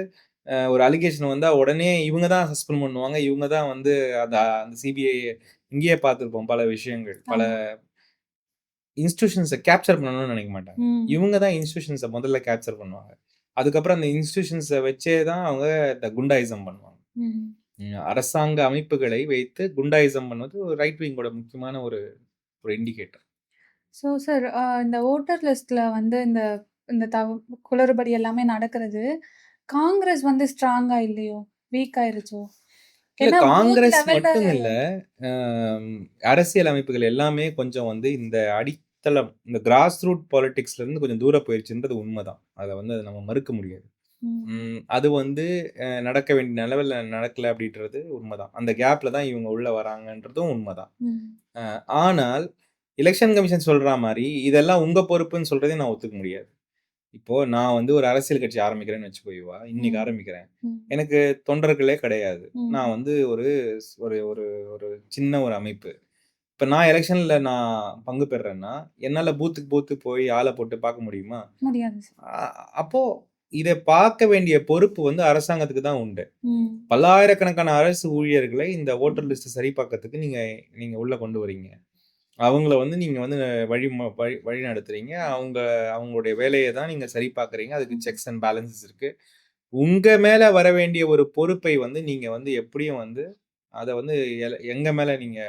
ஒரு அலிகேஷன் வந்தா உடனே இவங்க தான் சஸ்பெண்ட் பண்ணுவாங்க. இவங்க தான் வந்து அந்த அந்த சிபிஐ இங்கேயே பார்த்திருப்போம் பல விஷயங்கள். பல ஆமா. இன்ஸ்டிடியூஷன்ஸ கேப்சர் பண்ணணும்னு நினைக்க மாட்டாங்க. ம். இவங்க தான் இன்ஸ்டிடியூஷன்ஸ முதல்ல கேப்சர் பண்ணுவாங்க. அதுக்கப்புறம் அந்த இன்ஸ்டிடியூஷன்ஸ வச்சே தான் அவங்க இந்த குண்டாயிசம் பண்ணுவாங்க. ம். அரசாங்க அமைப்புகளை வைத்து குண்டாயிசம் பண்ணுவது ஒரு ரைட் விங்கோட முக்கியமான ஒரு ஒரு இண்டிகேட்டர். ஸோ சார், இந்த வோட்டர் லிஸ்ட்ல வந்து இந்த இந்த குளறுபடி எல்லாமே நடக்கிறது. காங்கிரஸ் வந்து ஸ்ட்ராங்கா இல்லையோ? வீக் ஆயிருச்சோ? இல்ல ஏன்னா பூத் காங்கிரஸ் லெவல்ல மட்டும் இல்ல. அம் அரசியல் அமைப்புகள் எல்லாமே கொஞ்சம் வந்து இந்த அடித்தளம், இந்த கிராஸ் ரூட் பாலிடிக்ஸ்ல இருந்து கொஞ்சம் தூர போயிருச்சுன்றது உண்மதான். அத நம்ம மறுக்க முடியாது. ம். அது வந்து நடக்க வேண்டிய லெவல்ல நடக்கல அப்படின்றது உண்மதான். அந்த கேப்ல தான் இவங்க உள்ள வராங்கன்றதும் உண்மதான். ம். அ ஆனால் எலக்ஷன் கமிஷன் சொல்றா மாரி, இதெல்லாம் உங்க பொறுப்புன்னு சொல்றதையும் நான் ஒத்துக்க முடியாது. இப்போ நான் வந்து ஒரு அரசியல் கட்சி ஆரம்பிக்கிறேன்னு வச்சுக்கோயவா, இன்னைக்கு ம். ஆரம்பிக்கிறேன். ம். எனக்கு தொண்டர்களே கிடையாது. நான் ம். வந்து ஒரு ஒரு ஒரு ஒரு சின்ன ஒரு அமைப்பு. இப்ப நான் எலக்ஷன்ல நான் பங்கு பெறுறேன்னா, என்னால பூத்துக்கு பூத்து போய் ஆள போட்டு பார்க்க முடியுமா? முடியாது சார். அ அப்போ இத பார்க்க வேண்டிய பொறுப்பு வந்து அரசாங்கத்துக்கு தான் உண்டு. ம். பல்லாயிரக்கணக்கான அரசு ஊழியர்களை இந்த வோட்டர் லிஸ்ட் சரி பார்க்கறதுக்கு நீங்க நீங்க உள்ள கொண்டு வரீங்க. அவங்கள வந்து நீங்க வந்து வழி நடத்துறீங்க. அவங்களுடைய வேலைய தான் நீங்க சரி பார்க்குறீங்க. அதுக்கு ம். செக்ஸ் அண்ட் பேலன்ஸஸ் இருக்கு. உங்க மேல வர வேண்டிய ஒரு பொறுப்பை வந்து நீங்க வந்து எப்படியும் வந்து அத வந்து எங்க மேல நீங்க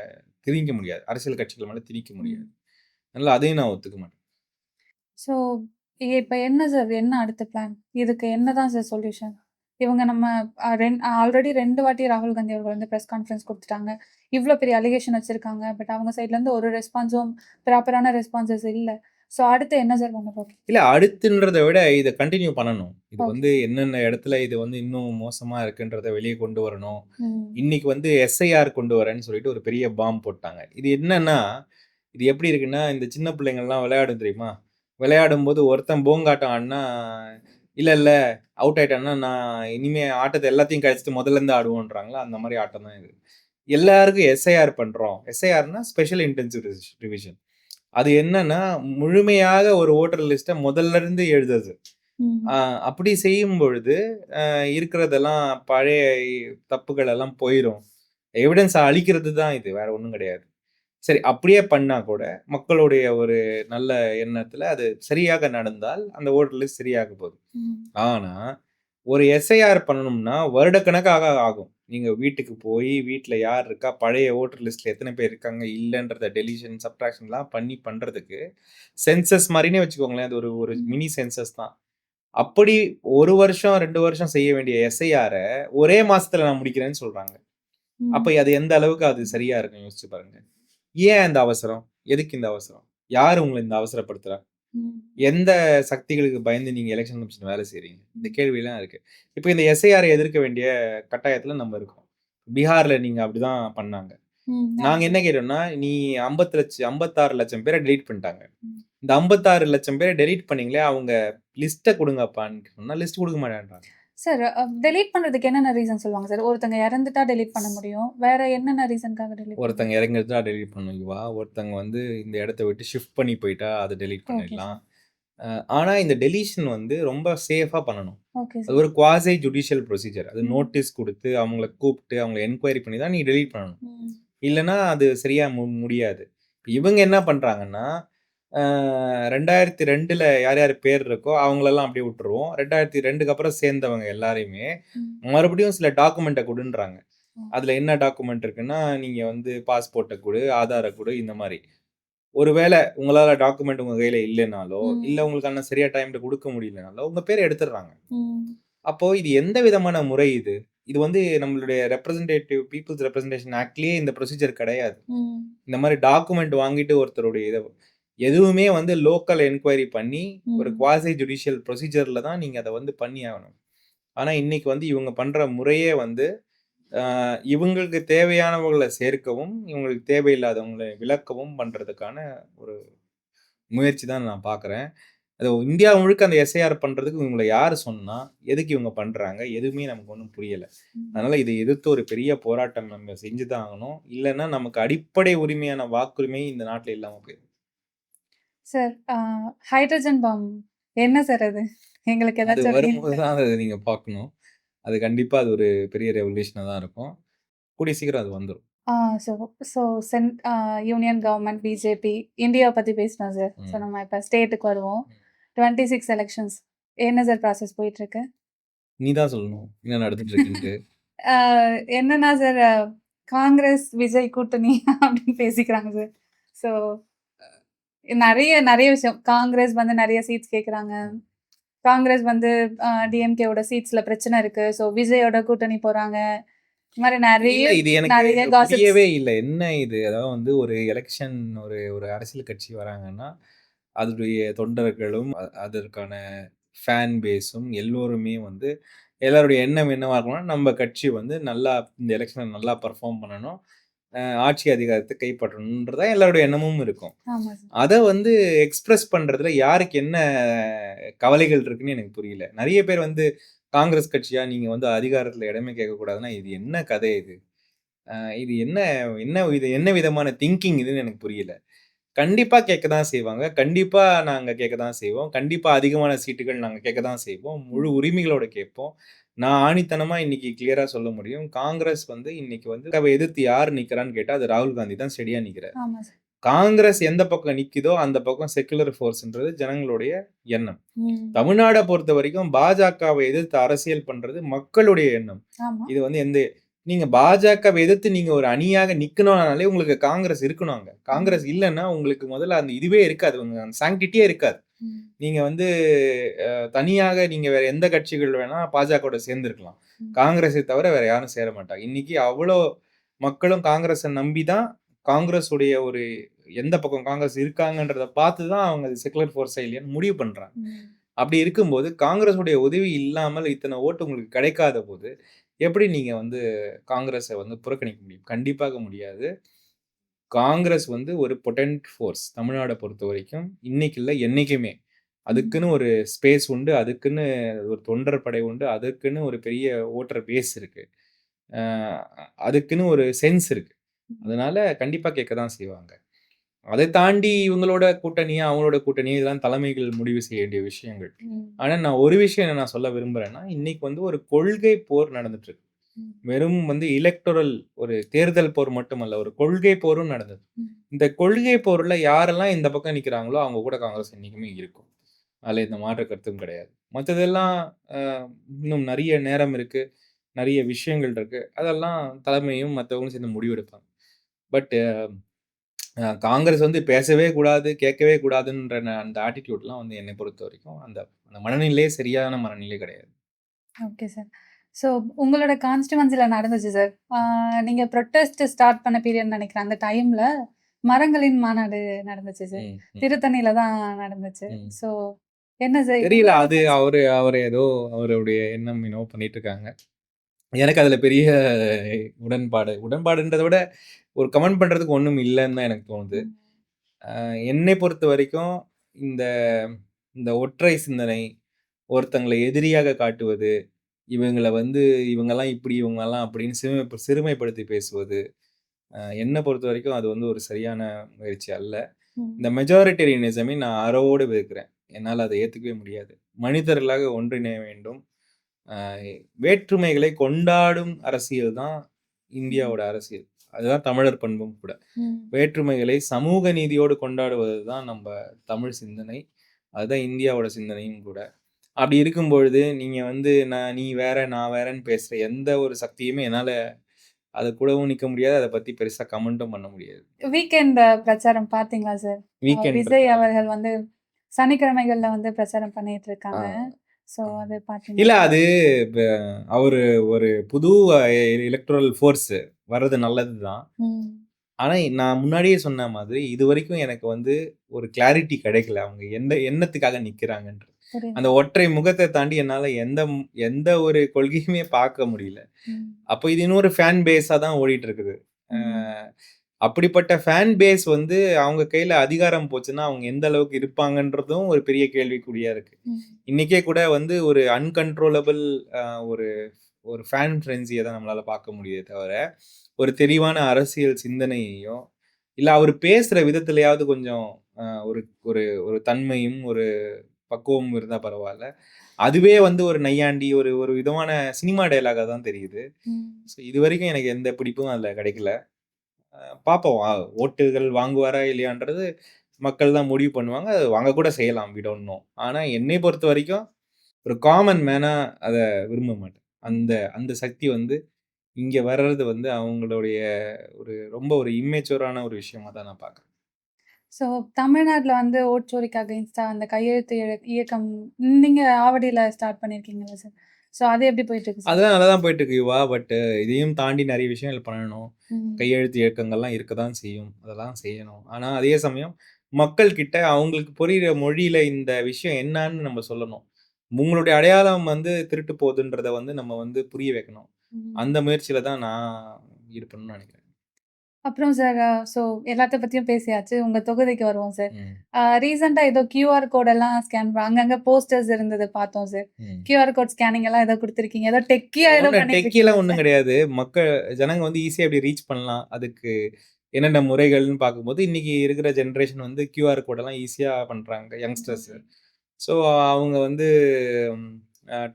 திணிக்க முடியாது. அரசியல் கட்சிகள் மேல திணிக்க முடியாது. ம். அதனால அதையும் நான் ஒத்துக்க மாட்டேன். ஸோ, இப்ப என்ன சார் என்ன அடுத்த பிளான்? இதுக்கு என்னதான் சார் சொல்யூஷன்? இவங்க நம்ம ஆல்ரெடி 2 வாட்டி ராகுல் காந்தி அவர்கள் வந்து பிரஸ் கான்ஃபரன்ஸ் குடுத்துட்டாங்க. இவ்ளோ பெரிய அலிகேஷன் வச்சிருக்காங்க. பட் அவங்க சைட்லருந்து ஒரு ரெஸ்பான்ஸும் ப்ராப்பரான ரெஸ்பான்ஸஸ் இல்ல. ஸோ அடுத்து என்ன சார் பண்ண போறோம்? இல்ல அடுத்துன்றத விட இத கன்டின்யூ பண்ணணும். இது ஓகே வந்து சார். என்னென்ன இடத்துல இது வந்து இன்னும் மோசமா இருக்குன்றத வெளிய கொண்டு வரணும். ம். இன்னைக்கு வந்து எஸ்ஐஆர் கொண்டு வரேன்னு சொல்லிட்டு ஒரு பெரிய பாம் போட்டாங்க. இது என்னன்னா, இது எப்படி இருக்குன்னா, இந்த சின்ன பிள்ளைங்கள்லாம் விளையாடும் தெரியுமா? விளையாடும்போது ஒருத்தன் போங்காட்டம் ஆடுனா, இல்ல இல்ல அவுட் ஆயிட்டான்னா, நான் இனிமே ஆட்டத்த எல்லாத்தையும் கழிச்சுட்டு முதல்லருந்து ஆடுவோன்றாங்கல்ல, அந்த மாரி ஆட்டம் தான் இது. எல்லாருக்கும் எஸ்ஐஆர் பண்றோம். எஸ்ஐஆர்ன்னா ஸ்பெஷல் இன்டென்சிவ் ரிவிஷன். அது என்னன்னா, முழுமையாக ஒரு வோட்டர் லிஸ்ட்ட முதல்ல இருந்து எழுதுறது. ம். ஆ அப்படி செய்யும் பொழுது, இருக்கிறதெல்லாம் பழைய தப்புகள் எல்லாம் போயிரும். எவிடன்ஸ அழிக்கிறது தான் இது. வேற ஒண்ணும் கிடையாது. சரி அப்படியே பண்ணா கூட, மக்களுடைய ஒரு நல்ல எண்ணத்துல அது சரியாக நடந்தால், அந்த வோட்டர் லிஸ்ட் சரியாக போகுது. ம். ஆனா, ஒரு எஸ்ஐஆர் பண்ணணும்னா வருடக்கணக்காக ஆகும். நீங்க வீட்டுக்கு போயி, வீட்ல யார் இருக்கா, பழைய வோட்டர் லிஸ்ட்ல எத்தன பேர் இருக்காங்க, இல்லன்றத டெலிஷன், சப்ட்ராக்ஷன்லாம் பண்ணி பண்றதுக்கு, சென்சஸ் மாரின்னே வச்சுக்கோங்களேன். அது ஒரு ஒரு ம். மினி சென்சஸ் தான். அப்படி 1 வருஷம், 2 வருஷம் செய்ய வேண்டிய எஸ்ஐஆர ஒரே மாசத்துல நான் முடிக்கிறேன்னு சொல்றாங்க. அப்ப ம். அது எந்த அளவுக்கு அது சரியா இருக்கும் யோசிச்சு பாருங்க. ஏன் இந்த அவசரம்? எதுக்கு இந்த அவசரம்? யாரு உங்கள இந்த அவசரப்படுத்துறா? ம். எந்த சக்திகளுக்கு பயந்து நீங்க எலக்ஷன் கமிஷன் வேலை செய்றீங்க? இந்த ம். கேள்விலாம் இருக்கு. இப்ப இந்த எஸ்ஐஆர எதிர்க்க வேண்டிய கட்டாயத்துல நம்ம இருக்கோம். பீகார்ல நீங்க அப்படிதான் பண்ணாங்க. ம். ஆமா நாங்க என்ன சார். கேட்டோம்னா, நீ 56,00,000 பேர டெலீட் பண்ணிட்டாங்க. ம். இந்த 56,00,000 பேர டெலீட் பண்ணீங்களே, அவங்க லிஸ்ட்ட குடுங்கப்பான்னு சொன்னா, லிஸ்ட் குடுக்க மாட்டேன்றாங்க. சார் டெலீட் பண்றதுக்கு என்னென்ன ரீசன் சொல்லுவாங்க சார்? ஒருத்தங்க இறந்துட்டா டெலீட் பண்ண முடியும். வேற என்னென்ன ரீசன்க்காக டெலீட் பண்ண ஒருத்தங்க முடியும்? இறங்கிருந்தா டெலீட் பண்ணுவா. ஒருத்தங்க வந்து இந்த இடத்த விட்டு ஷிஃப்ட் பண்ணி போயிட்டா, அத டெலீட் ஓகே பண்ணிடலாம். சார். ஆனா இந்த டெலீஷன் வந்து ரொம்ப சேஃபா பண்ணணும். ஓகே அது சார். ஒரு குவாஸி ஜுடிஷியல் ப்ரொசீஜர். அது ம். நோட்டீஸ் குடுத்து, அவங்கள கூப்ட்டு, அவங்கள என்குயரி பண்ணி தான் நீ டெலீட் பண்ணணும். ம். இல்லன்னா அது சரியா முடியாது. இவங்க என்ன பண்றாங்கன்னா, அ 2002ல யார் யார் பேர் இருக்கோ, அவங்களெல்லாம் அப்படியே விட்டுருவோம். 2002க்கு அப்புறம் சேர்ந்தவங்க எல்லாரையுமே, ம். மறுபடியும் சில டாக்குமெண்ட்ட குடுன்றாங்க. ம். அதுல என்ன டாக்குமெண்ட் இருக்குன்னா, நீங்க வந்து பாஸ்போர்ட்ட குடு, ஆதார குடு இந்த மாரி. ஒருவேள உங்களால டாக்குமெண்ட் உங்க கையில இல்லனாலோ, இல்ல ம். உங்களுக்கு சரியா டைம்ல குடுக்க முடியலனாலோ, உங்க பேர எடுத்துடுறாங்க. ம். அப்போ இது எந்த விதமான முறை இது? இது வந்து நம்மளுடைய பீப்பிள்ஸ் ரெப்ரசன்டேஷன் ஆக்ட்லயே இந்த ப்ரொசீஜர் கிடையாது. ம். இந்த மாரி டாக்குமெண்ட் வாங்கிட்டு ஒருத்தருடைய எதுவுமே வந்து லோக்கல் என்குயரி பண்ணி, ஒரு ம். குவாஸி ஜுடிஷியல் ப்ரொசீஜர்ல தான் நீங்க அத வந்து பண்ணி ஆகணும். ஆனா, இன்னைக்கு வந்து இவங்க பண்ற முறையே வந்து, அ இவங்களுக்கு தேவையானவங்கள சேர்க்கவும், இவங்களுக்கு தேவையில்லாதவங்கள விலக்கவும் பண்றதுக்கான ஒரு முயற்சி தான் நான் பார்க்குறேன். அது இந்தியா முழுக்க அந்த எஸ்ஐஆர் பண்றதுக்கு இவங்கள யாரு சொன்னா? எதுக்கு இவங்க பண்றாங்க? எதுவுமே நமக்கு ஒண்ணும் புரியல. ம். அதனால இத எதிர்த்து ஒரு பெரிய போராட்டம் நம்ம செஞ்சு தான் ஆகணும். இல்லன்னா நமக்கு அடிப்படை உரிமையான வாக்குரிமை இந்த நாட்ல இல்லாம போயிரும். சார் ஹைட்ரஜன் பாம் என்ன சார் அது? எங்களுக்கு அது ஏதாச்சும் ஒரு வரும்போது ஹிண்ட்? தான் அத நீங்க பார்க்கணும். அது கண்டிப்பா அது ஒரு பெரிய ரெவல்யூஷனா தான் இருக்கும். கூடிய சீக்கிரம் அது வந்துரும். ஆ so so union government, BJP, இந்தியாவ பத்தி பேசினோம் சார். ஸோ ம். நம்ம இப்ப ஸ்டேட்டுக்கு வருவோம். ம். 26 எலக்ஷன்ஸ் என்ன சார் ப்ராசஸ் போயிட்டுருக்கு? நீ தான் சொல்லணும். என்ன நடந்துட்டு இருக்குன்ட்டு. ஆ என்னன்னா சார் காங்கிரஸ், விஜய் கூட்டணி அப்படின்னு பேசிக்கிறாங்க சார். ஸோ நெறைய நெறைய விஷயம். காங்கிரஸ் வந்து நெறைய சீட்ஸ் கேட்குறாங்க. காங்கிரஸ் வந்து டிஎம்கேவோட சீட்ஸ்ல பிரச்சனை இருக்கு. ஸோ விஜயோட கூட்டணி போறாங்க. இந்த மாதிரி நிறைய இல்ல இது எனக்கு நிறைய காசிப்ஸ். புரியவே இல்ல. என்ன இது? அதாவது வந்து ஒரு எலக்ஷன் ஒரு ஒரு அரசியல் கட்சி வராங்கன்னா, அதனுடைய தொண்டர்களும், அதற்கான ஃபேன் பேஸும் எல்லோருமே வந்து எல்லாருடைய எண்ணம் என்னவா இருக்கும்னா, நம்ம கட்சி வந்து நல்லா இந்த எலக்ஷன்ல நல்லா பெர்ஃபார்ம் பண்ணணும். ஆட்சி அதிகாரத்த கைப்பற்றணும்ன்றது தான் எல்லாருடைய எண்ணமும் இருக்கும். ஆமா சார். அத வந்து எக்ஸ்பிரஸ் பண்றதுல யாருக்கு என்ன கவலைகள் இருக்குன்னு எனக்கு புரியல. நெறைய பேர் வந்து காங்கிரஸ் கட்சியா நீங்க வந்து அதிகாரத்துல இடமே கேட்கக்கூடாதுன்னா, இது என்ன கதை இது? இது என்ன என்ன என்ன விதமான திங்கிங் இதுன்னு எனக்கு புரியல. கண்டிப்பா கேட்க தான் செய்வாங்க. கண்டிப்பா நாங்க கேட்க தான் செய்வோம். கண்டிப்பா அதிகமான சீட்டுகள் நாங்க கேட்க தான் செய்வோம். முழு உரிமைகளோட கேட்போம். நான் ஆணித்தனமா இன்னைக்கு கிளியரா சொல்ல முடியும். காங்கிரஸ் வந்து இன்னைக்கு வந்து எதிர்த்து யார் நிக்கிறான்னு கேட்டா, அது ராகுல் காந்தி தான் ஸ்டெடியா நிக்கிறார். ஆமா சார். காங்கிரஸ் எந்த பக்கம் நிக்குதோ, அந்த பக்கம் செக்குலர் ஃபோர்ஸ்ன்றது ஜனங்களுடைய எண்ணம். ம். தமிழ்நாட பொறுத்தவரைக்கும் பாஜகவை எதிர்த்து அரசியல் பண்றது மக்களுடைய எண்ணம். ஆமா. இது வந்து நீங்க பாஜகவை எதிர்த்து நீங்க ஒரு அணியாக நிக்கணும்னாலே உங்களுக்கு காங்கிரஸ் இருக்கணும் அங்க. காங்கிரஸ் இல்லன்னா உங்களுக்கு முதல்ல அந்த இதுவே இருக்காது. அந்த சாங்டிட்டியே இருக்காது. ம். நீங்க வந்து தனியாக நீங்க வேற எந்த கட்சிகள் வேணா பாஜகவோட சேர்ந்திருக்கலாம். ம். காங்கிரஸை தவிர வேற யாரும் சேர மாட்டாங்க. இன்னைக்கு அவ்வளோ மக்களும் காங்கிரஸ நம்பி தான் காங்கிரஸ் உடைய ஒரு எந்த பக்கம் காங்கிரஸ் இருக்காங்கன்றத பார்த்து தான் அவங்க செக்குலர் ஃபோர்ஸா இல்லையான்னு முடிவு பண்றாங்க. ம். அப்படி இருக்கும்போது காங்கிரஸ் உடைய உதவி இல்லாமல் இத்தனை ஓட்டு உங்களுக்கு கிடைக்காத போது, எப்படி நீங்க வந்து காங்கிரஸ வந்து புறக்கணிக்க முடியும்? கண்டிப்பாக முடியாது. காங்கிரஸ் வந்து ஒரு பொட்டன்ட் ஃபோர்ஸ். தமிழ்நாட பொறுத்தவரைக்கும். இன்னைக்கு இல்ல, என்னைக்குமே. அதுக்குன்னு ஒரு ஸ்பேஸ் உண்டு. அதுக்குன்னு ஒரு தொண்டர் படை உண்டு. அதுக்குன்னு ஒரு பெரிய வோட்டர் பேஸ் இருக்கு. அ அதுக்குன்னு ஒரு சென்ஸ் இருக்கு. அதனால கண்டிப்பா கேட்க தான் செய்வாங்க. அதை தாண்டி இவங்களோட கூட்டணியா, அவங்களோட கூட்டணியா இதெல்லாம் தலைமைகள் முடிவு செய்ய வேண்டிய விஷயங்கள். ம். ஆனா நான் ஒரு விஷயம் என்ன நான் சொல்ல விரும்புறேன்னா, இன்னைக்கு வந்து ஒரு கொள்கை போர் நடந்துட்டு இருக்கு. ம். வெறும் வந்து எலக்டோரல் ஒரு தேர்தல் போர் மட்டுமல்ல, ஒரு கொள்கை போரும் நடந்தது. ம். இந்த கொள்கை போர்ல யாரெல்லாம் இந்த பக்கம் நிக்கிறாங்களோ, அவங்க கூட காங்கிரஸ் என்னைக்குமே இருக்கும். அதுல எந்த மாற்று கருத்தும் கிடையாது. மத்ததெல்லாம் அ இன்னும் நெறைய நேரம் இருக்கு. நெறைய விஷயங்கள் இருக்கு. அதெல்லாம் தலைமையும் மத்தவங்களும் சேர்ந்து முடிவெடுப்பாங்க. பட் காங்கிரஸ் வந்து பேசவே கூடாது, கேட்கவே கூடாதுன்ற அந்த ஆட்டிட்யூட்லாம் வந்து என்னை பொறுத்தவரைக்கும் அந்த அந்த மனநிலையே சரியான மனநிலை கிடையாது. Okay sir. ஸோ உங்களோட கான்ஸ்டிட்யூவன்சில நடந்துச்சு சார். நீங்க ப்ரொட்டஸ்ட் ஸ்டார்ட் பண்ண பீரியட் நெனைக்கிறேன். அந்த டைம்ல மரங்களின் மாநாடு நடந்துச்சு சார். ம், ம், திருத்தணியில தான் நடந்துச்சு. ம். ஸோ என்ன சார் தெரியல. உங்களோட அது அவரு ஏதோ அவருடைய எண்ணம் என்னவோ பண்ணிட்டு இருக்காங்க. எனக்கு அதுல பெரிய உடன்பாடுன்றத விட ஒரு கமெண்ட் பண்றதுக்கு ஒண்ணும் இல்லன்னு தான் எனக்கு தோணுது. ம். என்னை பொறுத்தவரைக்கும் இந்த இந்த ஒற்றை சிந்தனை, ஒருத்தங்கள எதிரியாக காட்டுவது, இவங்கள வந்து இவங்கலாம் இப்படி, இவங்கலாம் அப்படின்னு சிறுமைப்படுத்தி பேசுவது, என்ன பொறுத்தவரைக்கும் அது வந்து ஒரு சரியான முயற்சி அல்ல. இந்த ம். மெஜாரிட்டேரியனிசமை நான் அறவோடு வெறுக்கிறேன். என்னால அத ஏத்துக்கவே முடியாது. மனிதர்களாக ஒன்றிணைய வேண்டும். அ வேற்றுமைகளை கொண்டாடும் அரசியல் தான் ம். இந்தியாவோட அரசியல். அதுதான் தமிழர் பண்பும் கூட. ம். வேற்றுமைகளை சமூக நீதியோடு கொண்டாடுவது தான் நம்ப தமிழ் சிந்தனை. அதுதான் இந்தியாவோட சிந்தனையும் கூட. அப்படி இருக்கும் பொழுது, நீங்க வந்து நீ வேற, நான் வேறன்னு பேசுற எந்த ஒரு சக்தியுமே என்னால அது கூடவும் நிக்க முடியாது. அத பத்தி பெருசா கமெண்ட்டும் பண்ண முடியாது. வீக்கெண்ட் பிரச்சாரம் பார்த்தீங்களா சார்? வீக்கெண்ட் விஜய் பிரச்சாரம். அவர்கள் வந்து சனிக்கிழமைகள்ல வந்து பிரச்சாரம் பண்ணிட்டு ஆ. இருக்காங்க. ஸோ ஆ. அது இல்ல பார்த்தீங்களா? அது ப அவரு ஒரு புது எலக்டோரல் ஃபோர்ஸ் வர்றது நல்லது தான். ம். ஆனா, நான் முன்னாடியே சொன்ன மாதிரி, இதுவரைக்கும் எனக்கு வந்து ஒரு கிளாரிட்டி கிடைக்கல. அவங்க எந்த எண்ணத்துக்காக நிக்கிறாங்கன்றது. புரியுது. அந்த ஒற்றை முகத்த தாண்டி என்னால எந்த ஒரு கொள்கையுமே பார்க்க முடியல. ம். அப்போ இது இன்னொரு ஃபேன் பேஸா தான் ஓடிட்டு இருக்குது. அ ம். அப்படிப்பட்ட ஃபேன் பேஸ் வந்து அவங்க கையில அதிகாரம் போச்சுன்னா, அவங்க எந்த அளவுக்கு இருப்பாங்கன்றதும் ஒரு பெரிய கேள்விக்குறியா இருக்கு. ம். இன்னைக்கே கூட வந்து ஒரு அன்கன்ட்ரோலபிள் அ ஒரு ஒரு ஃபேன் ஃப்ரென்சிய தான் நம்மளால பார்க்க முடியுதே தவிர, ஒரு தெளிவான அரசியல் சிந்தனையையும், இல்ல அவரு பேசுற விதத்திலயாவது கொஞ்சம் ஒரு ஒரு ஒரு தன்மையும், ஒரு பக்குவமும் இருந்தா பரவால்ல. அதுவே வந்து ஒரு நையாண்டி, ஒரு ஒரு விதமான சினிமா டயலாகா தான் தெரியுது. ம். ஸோ இதுவரைக்கும் எனக்கு எந்த பிடிப்பும் அதுல கிடைக்கல. பார்ப்போம். ஓட்டுகள் வாங்குவாரா இல்லையான்றது மக்கள் தான் முடிவு பண்ணுவாங்க. அது வாங்க கூட செய்யலாம். We don't know. ஆனா என்னை பொறுத்தவரைக்கும் ஒரு காமன் மேனா அத விரும்ப மாட்டேன். அந்த அந்த சக்தி வந்து இங்க வர்றது வந்து அவங்களுடைய ரொம்ப ஒரு இம்மெச்சூரான ஒரு விஷயமா தான் நான் பார்க்குறேன். ஸோ தமிழ்நாட்டுல வந்து ஓட்சோரிக்கு அகைன்ஸ்டா அந்த கையெழுத்து இயக்கம் நீங்க ஆவடியில ஸ்டார்ட் பண்ணியிருக்கீங்கல்ல சார்? ஸோ அது எப்படி போயிட்டு இருக்கு சார்? அதெல்லாம் நல்லா தான் போயிட்டுருக்கு யுவா. பட் இதையும் தாண்டி நெறைய விஷயங்கள் பண்ணணும். ம். கையெழுத்து இயக்கங்கள்லாம் இருக்க தான் செய்யும். அதெல்லாம் செய்யணும். ஆனா, அதே சமயம் மக்கள் கிட்ட அவங்களுக்கு புரியிற மொழியில இந்த விஷயம் என்னான்னு நம்ம சொல்லணும். உங்களுடைய அடையாளம் வந்து திருட்டு போதுன்றத வந்து நம்ம வந்து புரிய வைக்கணும். ம். அந்த முயற்சியில தான் நான் ஈடுபடணும்னு நெனைக்கிறேன். அப்புறம் சார் ஸோ எல்லாத்த பத்தியும் பேசியாச்சு. உங்க தொகுதிக்கு வருவோம் சார். ம். ரீசென்ட்டா ஏதோ கியூஆர் கோட் எல்லாம் ஸ்கேன் அங்கங்க போஸ்டர்ஸ் இருந்தது பார்த்தோம் சார். ம். கியூஆர் கோட் ஸ்கேனிங் எல்லாம் ஏதோ குடுத்துருக்கீங்க. ஏதோ டெக்கியா ஏதோ பண்ணிட்டு இருக்கீங்க டெக்கிலாம் ஒண்ணும் சார். கிடையாது. ஜனங்க வந்து ஈஸியா எப்படி ரீச் பண்ணலாம். அதுக்கு என்னென்ன முறைகள்னு பார்க்கும்போது, இன்னைக்கு இருக்கிற ஜெனரேஷன் வந்து கியூஆர் கோடெல்லாம் ஈஸியா பண்றாங்க யங்ஸ்டர்ஸ். ம். ஸோ அவங்க வந்து ம்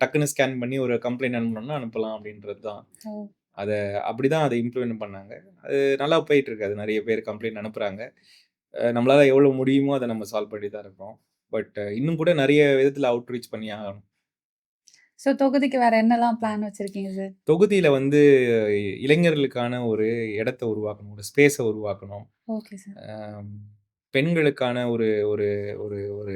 டக்குன்னு ஸ்கேன் பண்ணி ஒரு கம்ப்ளைண்ட் அனுப்பணும்னா அனுப்பலாம் அப்படின்றது தான். ஓ! அத அப்படிதான் அத இம்ப்ளிமெண்ட் பண்ணாங்க. அது நல்லா போயிட்டுருக்கு. அது நெறைய பேர் கம்ப்ளைண்ட் அனுப்புறாங்க. நம்மளால எவ்வளோ முடியுமோ அத நம்ம சால்வ் பண்ணி தான் இருக்கோம். பட் இன்னும் கூட நெறைய விதத்துல அவுட்ரீச் பண்ணி ஆகணும். ஸோ தொகுதிக்கு வேற என்னலாம் பிளான் வச்சிருக்கீங்க சார்? தொகுதியில வந்து இளைஞர்களுக்கான ஒரு இடத்த உருவாக்கணும். ஒரு ஸ்பேஸ உருவாக்கணும். Okay sir. அம் பெண்களுக்கான ஒரு ஒரு ஒரு ஒரு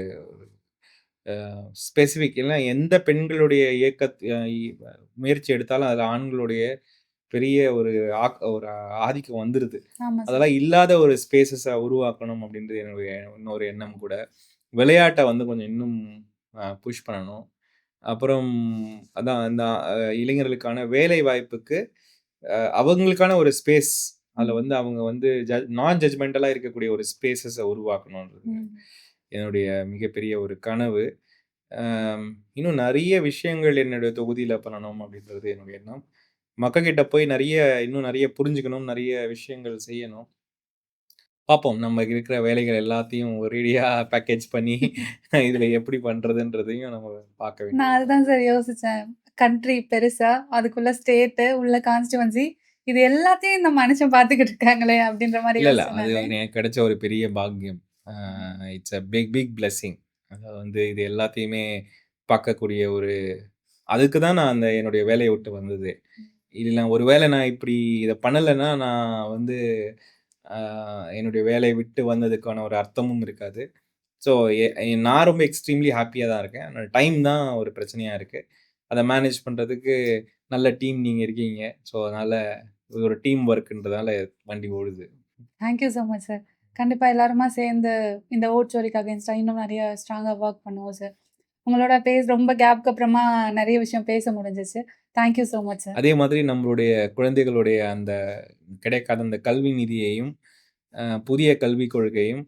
ஸ்பெசிஃபிக் இல்ல எந்த பெண்களுடைய இயக்கத் அ இ முயற்சி எடுத்தாலும் அதுல ஆண்களுடைய பெரிய ஒரு ஆதிக்கம் வந்துருது. ஆமா சார். அதெல்லாம் இல்லாத ஒரு ஸ்பேஸஸ உருவாக்கணும் அப்படின்றது என்னுடைய இன்னொரு எண்ணம் கூட. விளையாட்ட வந்து கொஞ்சம் இன்னும் புஷ் பண்ணணும். அப்புறம் அதான் அந்த இளைஞர்களுக்கான வேலை வாய்ப்புக்கு அவங்களுக்கான ஒரு ஸ்பேஸ். அதுல ம். வந்து அவங்க வந்து நான் ஜட்ஜ்மென்டலா இருக்கக்கூடிய ஒரு ஸ்பேஸஸ உருவாக்கணுன்றது ம். என்னுடைய மிகப்பெரிய ஒரு கனவு. அம் இன்னும் நெறைய விஷயங்கள் என்னுடைய தொகுதியில பண்ணணும் அப்படின்றது என்னுடைய எண்ணம். மக்கள்கிட்ட போய் இன்னும் நெறைய புரிஞ்சுக்கணும், நெறைய விஷயங்கள் செய்யணும். பார்ப்போம். நம்ம இருக்கிற வேலைகள் எல்லாத்தையும் ஒரேடியா பேக்கேஜ் பண்ணி இதுல எப்படி பண்றதுன்றதையும் நம்ம பார்க்க நான் வேண்டியது. அதுதான் சார் யோசிச்சேன். கண்ட்ரி பெருசா, அதுக்குள்ள ஸ்டேட்டு, உள்ள கான்ஸ்டிட்யூவன்சி இது எல்லாத்தையும் இந்த மனுஷன் பார்த்துக்கிட்டு இருக்காங்களே! அப்டின்ற மாரி இல்ல. யோசிச்சேன் அது நானு. எனக்கு கிடைச்ச ஒரு பெரிய பாக்கியம். Ah hmm. It's a big big blessing. அதாவது வந்து இது எல்லாத்தையுமே பார்க்கக்கூடிய ஒரு அதுக்கு தான் நான் அந்த என்னுடைய வேலைய விட்டு வந்ததே. இல்ல ஒரு வேள நான் இப்படி இத பண்ணலன்னா, நான் வந்து அ என்னுடைய வேலைய விட்டு வந்ததுக்கான ஒரு அர்த்தமும் இருக்காது. ஸோ நான் ரொம்ப எக்ஸ்ட்ரீம்லி ஹேப்பியா தான் இருக்கேன். ஆனா டைம் தான் ஒரு பிரச்சனையா இருக்கு. அத மேனேஜ் பண்றதுக்கு நல்ல டீம் நீங்க இருக்கீங்க. ஸோ அதனால இது ஒரு டீம் ஒர்க்ன்றதால வண்டி ஓடுது. Thank you so much sir. கண்டிப்பா எல்லாருமா சேர்ந்து இந்த ஓட் சோரிக்கு அகைன்ஸ்டா இன்னும் நெறைய ஸ்ட்ராங்கா வொர்க் பண்ணுவோம் சார். உங்களோட ரொம்ப கேப்க்கு அப்புறமா நெறைய விஷயம் பேச முடிஞ்சுச்சு. Thank you so much sir. அதே மாதிரி நம்மளுடைய குழந்தைகளுடைய அந்த கிடைக்காத அந்த கல்வி நிதியையும், புதிய கல்விக் கொள்கையும்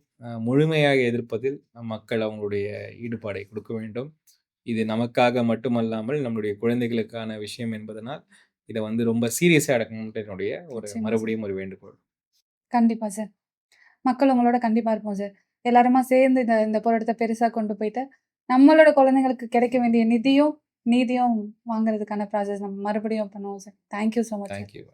முழுமையாக எதிர்ப்பதில் மக்கள் அவங்களுடைய ஈடுபாடை கொடுக்க வேண்டும். இது நமக்காக மட்டுமல்லாமல் நம்முடைய குழந்தைகளுக்கான விஷயம் என்பதனால், இத வந்து ரொம்ப சீரியஸா எடுக்கணும்ன்ட்டு என்னுடைய நிச்சயமா சார். மறுபடியும் ஒரு வேண்டுகோள். கண்டிப்பா சார். மக்கள் உங்களோட கண்டிப்பா இருப்போம் சார். எல்லாருமா சேர்ந்து இந்த இந்த போராட்டத்த பெருசா கொண்டு போயிட்டு, நம்மளோட குழந்தைங்களுக்கு கிடைக்க வேண்டிய நிதியும், நீதியும் வாங்குறதுக்கான ப்ராசஸ் நம்ம மறுபடியும் பண்ணுவோம் sir. Thank you so much sir. Thank you.